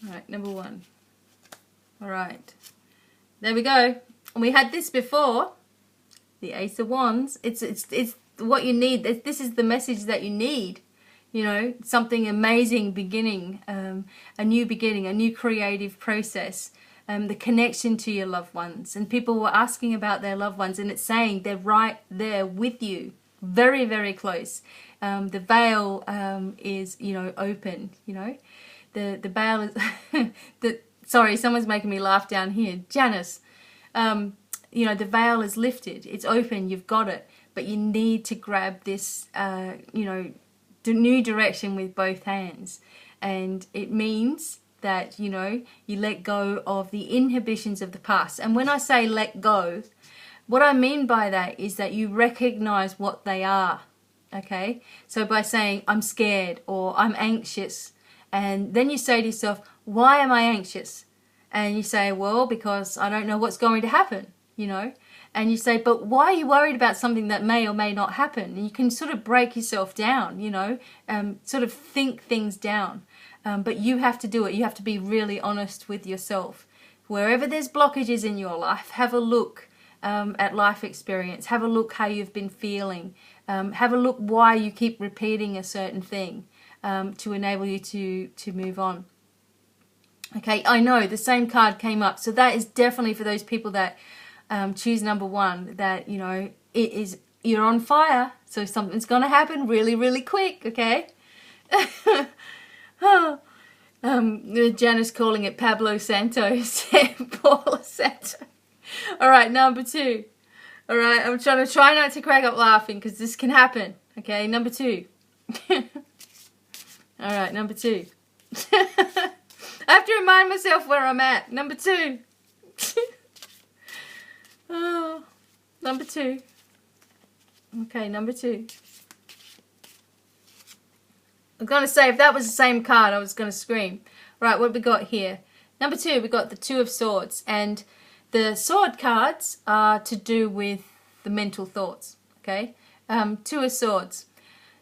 Alright, number 1. Alright. There we go. And we had this before. The Ace of Wands. It's what you need. This is the message that you need. You know, something amazing beginning, a new beginning, a new creative process. The connection to your loved ones, and people were asking about their loved ones, and it's saying they're right there with you, very, very close. The veil is, you know, open. You know, the veil is. Sorry, someone's making me laugh down here, Janice. You know, the veil is lifted. It's open. You've got it. but you need to grab this, you know, the new direction with both hands. And it means that, you know, you let go of the inhibitions of the past. And when I say let go, what I mean by that is that you recognize what they are. Okay, so by saying I'm scared or I'm anxious, and then you say to yourself, why am I anxious? And you say, well, because I don't know what's going to happen, you know. And you say, but why are you worried about something that may or may not happen? And you can sort of break yourself down, you know, sort of think things down. But you have to do it. You have to be really honest with yourself. Wherever there's blockages in your life, have a look at life experience. Have a look how you've been feeling. Have a look why you keep repeating a certain thing to enable you to move on. Okay, I know the same card came up. So that is definitely for those people that choose number 1, that, you know, you're on fire. So something's going to happen really, really quick, okay? Janice calling it Pablo Santos, Paula Santos. All right, number 2. All right, I'm try not to crack up laughing because this can happen. Okay, number 2. All right, number 2. I have to remind myself where I'm at. Number 2. Oh, number 2. Okay, number 2. I'm going to say, if that was the same card, I was going to scream. Right, what have we got here? Number 2, we got the 2 of Swords. And the sword cards are to do with the mental thoughts, okay? 2 of Swords.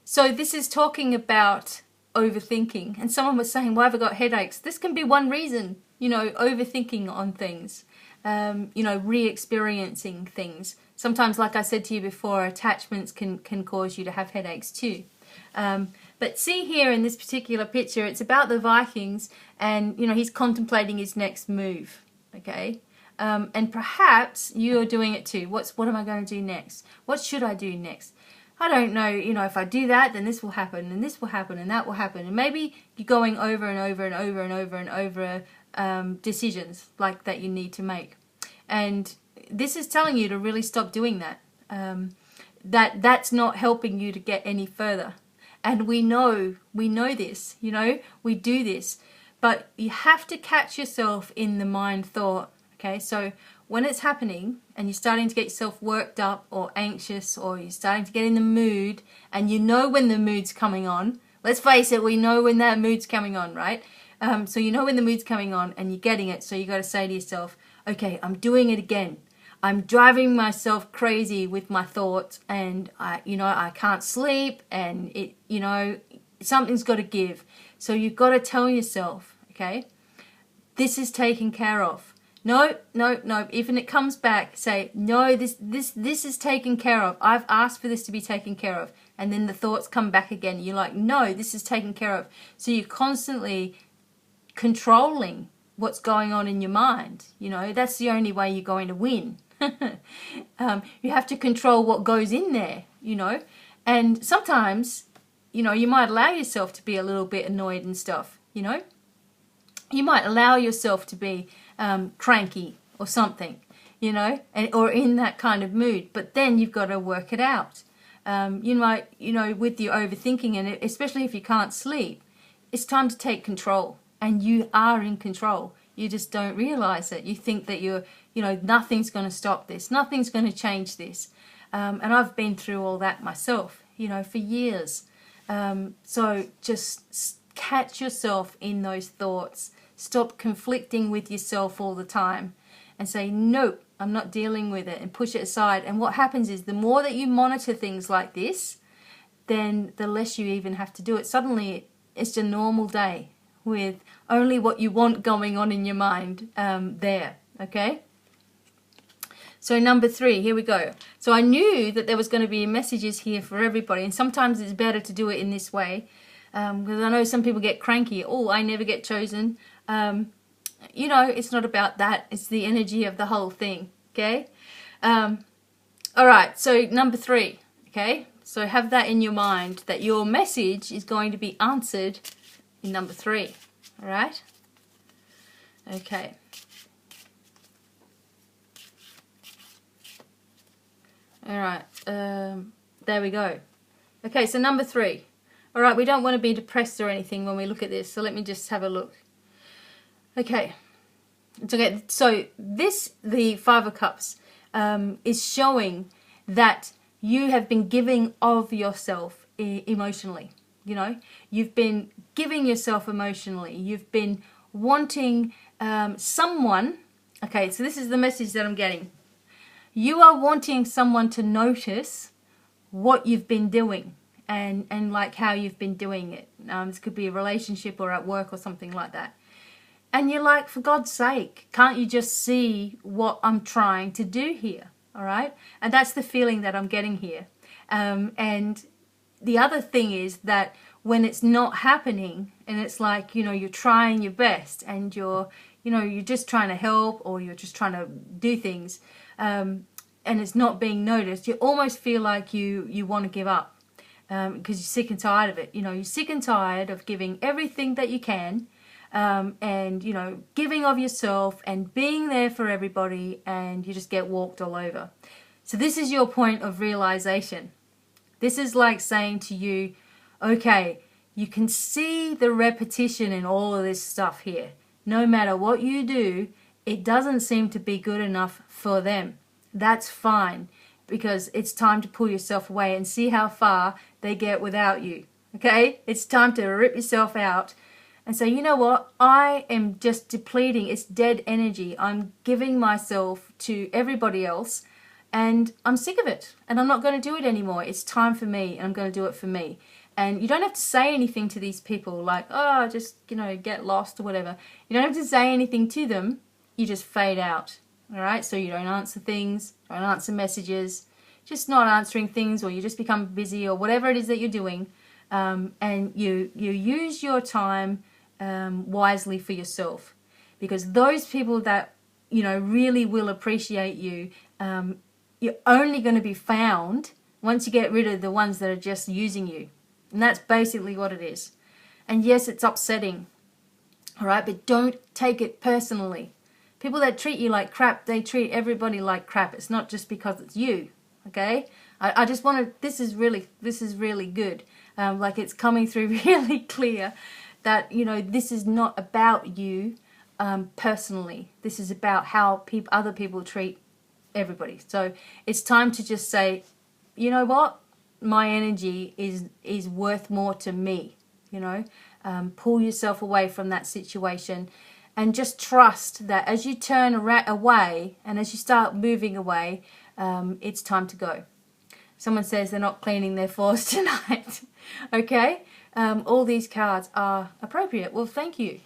So this is talking about overthinking. And someone was saying, why have I got headaches? This can be one reason, you know, overthinking on things, you know, re-experiencing things. Sometimes, like I said to you before, attachments can cause you to have headaches too. But see here in this particular picture, it's about the Vikings, and, you know, he's contemplating his next move, okay? And perhaps you're doing it too. What am I going to do next? What should I do next? I don't know, you know, if I do that, then this will happen, and this will happen, and that will happen. And maybe you're going over and over and over and over and over decisions like that you need to make. And this is telling you to really stop doing that. That's not helping you to get any further. And we know this, you know, we do this. But you have to catch yourself in the mind thought, okay? So when it's happening and you're starting to get yourself worked up or anxious, or you're starting to get in the mood, and you know when the mood's coming on, let's face it, we know when that mood's coming on, right? So you know when the mood's coming on and you're getting it, so you got to say to yourself, okay, I'm doing it again. I'm driving myself crazy with my thoughts, and I can't sleep, and it, you know, something's got to give. So you've got to tell yourself, okay, this is taken care of. No. Even it comes back, say, no, this is taken care of. I've asked for this to be taken care of. And then the thoughts come back again. You're like, no, this is taken care of. So you're constantly controlling what's going on in your mind. You know, that's the only way you're going to win. You have to control what goes in there, you know. And sometimes, you know, you might allow yourself to be a little bit annoyed and stuff, you know. You might allow yourself to be cranky or something, you know, or in that kind of mood. But then you've got to work it out. You might, you know, with your overthinking, and especially if you can't sleep, it's time to take control. And you are in control. You just don't realize it. You think that you know, nothing's going to stop this. Nothing's going to change this. And I've been through all that myself, you know, for years. So just catch yourself in those thoughts. Stop conflicting with yourself all the time and say, nope, I'm not dealing with it, and push it aside. And what happens is the more that you monitor things like this, then the less you even have to do it. Suddenly it's a normal day with only what you want going on in your mind there, okay? So number 3, here we go. So I knew that there was going to be messages here for everybody, and sometimes it's better to do it in this way, because I know some people get cranky. Oh, I never get chosen. You know, it's not about that. It's the energy of the whole thing, okay? All right, so number 3, okay? So have that in your mind, that your message is going to be answered in number 3, all right? Okay. All right. There we go. Okay, so number 3. All right, we don't want to be depressed or anything when we look at this, so let me just have a look. Okay. Okay, so this, the 5 of Cups, is showing that you have been giving of yourself emotionally. You know, you've been giving yourself emotionally. You've been wanting someone. Okay, so this is the message that I'm getting. You are wanting someone to notice what you've been doing and like how you've been doing it. This could be a relationship or at work or something like that. And you're like, for God's sake, can't you just see what I'm trying to do here? All right? And that's the feeling that I'm getting here. And the other thing is that when it's not happening and it's like, you know, you're trying your best and you're just trying to help or you're just trying to do things and it's not being noticed, you almost feel like you want to give up because you're sick and tired of it. You know, you're sick and tired of giving everything that you can and, you know, giving of yourself and being there for everybody, and you just get walked all over. So this is your point of realization. This is like saying to you, okay, you can see the repetition in all of this stuff here. No matter what you do, it doesn't seem to be good enough for them. That's fine, because it's time to pull yourself away and see how far they get without you. Okay? It's time to rip yourself out and say, you know what? I am just depleting. It's dead energy. I'm giving myself to everybody else and I'm sick of it and I'm not going to do it anymore. It's time for me and I'm going to do it for me. And you don't have to say anything to these people like, oh, just, you know, get lost or whatever. You don't have to say anything to them. You just fade out. All right? So you don't answer things, don't answer messages, just not answering things, or you just become busy or whatever it is that you're doing. And you use your time wisely for yourself, because those people that, you know, really will appreciate you, you're only going to be found once you get rid of the ones that are just using you. And that's basically what it is. And yes, it's upsetting, all right, but don't take it personally. People that treat you like crap, they treat everybody like crap. It's not just because it's you, okay? I just want to, this is really good. Like it's coming through really clear that, you know, this is not about you personally. This is about how other people treat everybody. So it's time to just say, you know what? My energy is worth more to me, you know. Pull yourself away from that situation and just trust that as you turn away and as you start moving away, it's time to go. Someone says they're not cleaning their floors tonight. Okay? All these cards are appropriate. Well, thank you.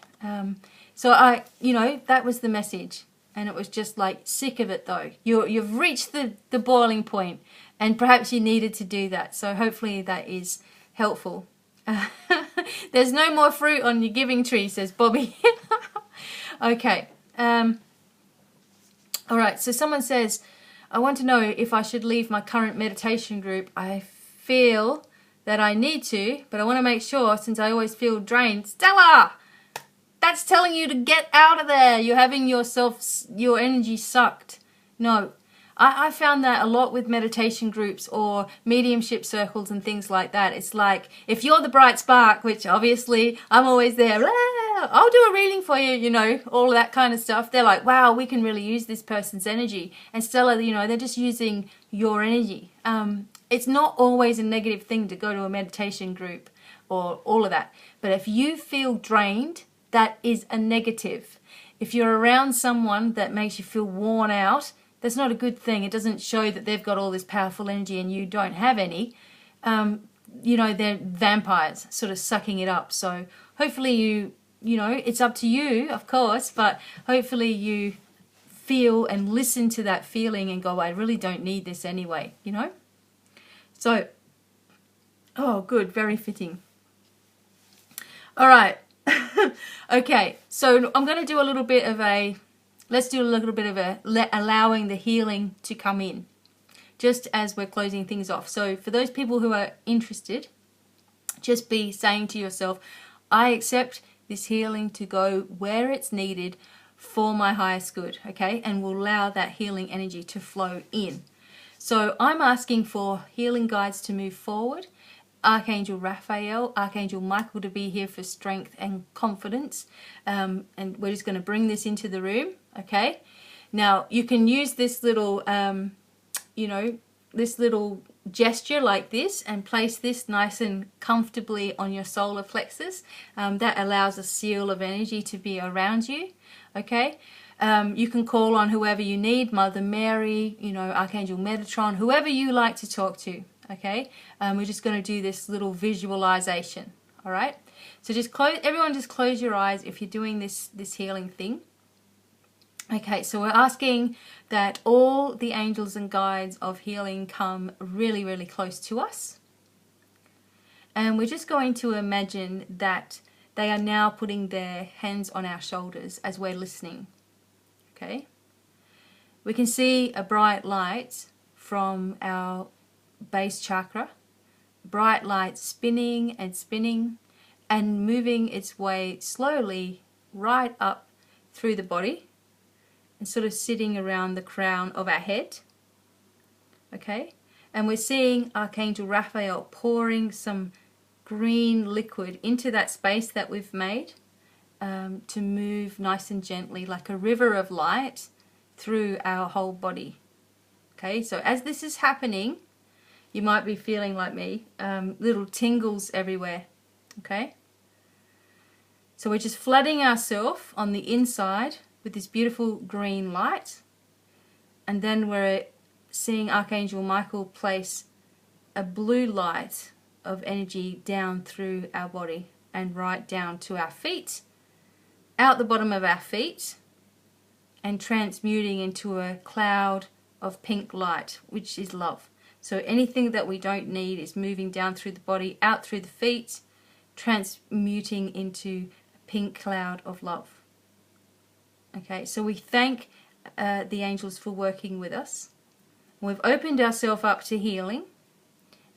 So you know, that was the message. And it was just like, sick of it though. You've reached the boiling point, and perhaps you needed to do that. So hopefully that is helpful. There's no more fruit on your giving tree, says Bobby. Okay. All right. So someone says, I want to know if I should leave my current meditation group. I feel that I need to, but I want to make sure since I always feel drained. Stella! That's telling you to get out of there. You're having your energy sucked. No. I found that a lot with meditation groups or mediumship circles and things like that. It's like, if you're the bright spark, which obviously I'm always there, I'll do a reading for you, you know, all of that kind of stuff. They're like, wow, we can really use this person's energy. And Stella, you know, they're just using your energy. It's not always a negative thing to go to a meditation group or all of that. But if you feel drained, that is a negative. If you're around someone that makes you feel worn out, that's not a good thing. It doesn't show that they've got all this powerful energy and you don't have any. You know, they're vampires sort of sucking it up. So hopefully you know, it's up to you, of course, but hopefully you feel and listen to that feeling and go, I really don't need this anyway, you know? So, oh, good, very fitting. All right. Okay, so I'm going to do a little bit of let's do a little bit of allowing the healing to come in, just as we're closing things off. So for those people who are interested, just be saying to yourself, I accept this healing to go where it's needed for my highest good, okay? And we'll allow that healing energy to flow in. So I'm asking for healing guides to move forward, Archangel Raphael, Archangel Michael to be here for strength and confidence. And we're just going to bring this into the room, okay? Now, you can use this little, this little gesture like this and place this nice and comfortably on your solar plexus. That allows a seal of energy to be around you, okay? You can call on whoever you need, Mother Mary, Archangel Metatron, whoever you like to talk to, okay? We're just going to do this little visualization, all right? So everyone just close your eyes if you're doing this healing thing. Okay, so we're asking that all the angels and guides of healing come really, really close to us. And we're just going to imagine that they are now putting their hands on our shoulders as we're listening. Okay? We can see a bright light from our base chakra. Bright light spinning and moving its way slowly right up through the body and sort of sitting around the crown of our head. Okay? And we're seeing Archangel Raphael pouring some green liquid into that space that we've made to move nice and gently like a river of light through our whole body. Okay? So as this is happening, you might be feeling like me, little tingles everywhere. Okay? So we're just flooding ourselves on the inside with this beautiful green light, and then we're seeing Archangel Michael place a blue light of energy down through our body and right down to our feet, out the bottom of our feet, and transmuting into a cloud of pink light, which is love. So anything that we don't need is moving down through the body, out through the feet, transmuting into a pink cloud of love. Okay, so we thank the angels for working with us. We've opened ourselves up to healing,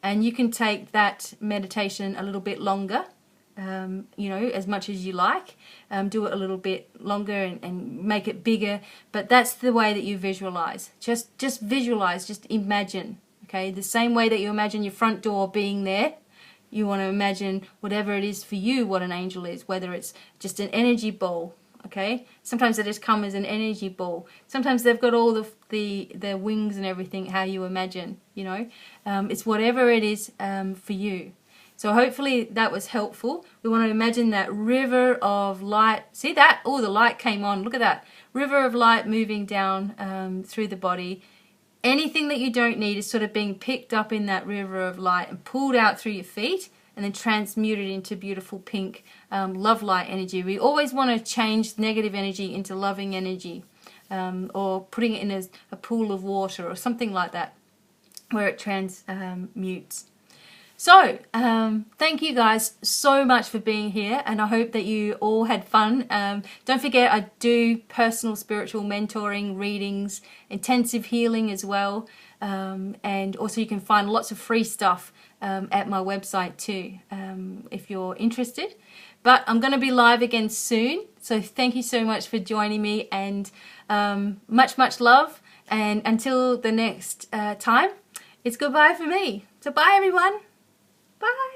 and you can take that meditation a little bit longer, as much as you like. Do it a little bit longer and make it bigger, but that's the way that you visualize. Just visualize, just imagine, okay? The same way that you imagine your front door being there, you want to imagine whatever it is for you, what an angel is, whether it's just an energy ball. Okay, sometimes they just come as an energy ball. Sometimes they've got all the wings and everything, how you imagine, It's whatever it is for you. So hopefully that was helpful. We want to imagine that river of light. See that? Oh, the light came on. Look at that. River of light moving down through the body. Anything that you don't need is sort of being picked up in that river of light and pulled out through your feet, and then transmuted into beautiful pink love light energy. We always want to change negative energy into loving energy, or putting it in a pool of water or something like that, where it transmutes. So, thank you guys so much for being here, and I hope that you all had fun. Don't forget, I do personal spiritual mentoring, readings, intensive healing as well, and also you can find lots of free stuff at my website too, if you're interested. But I'm going to be live again soon, so thank you so much for joining me, and much love, and until the next time, it's goodbye for me. So bye everyone. Bye.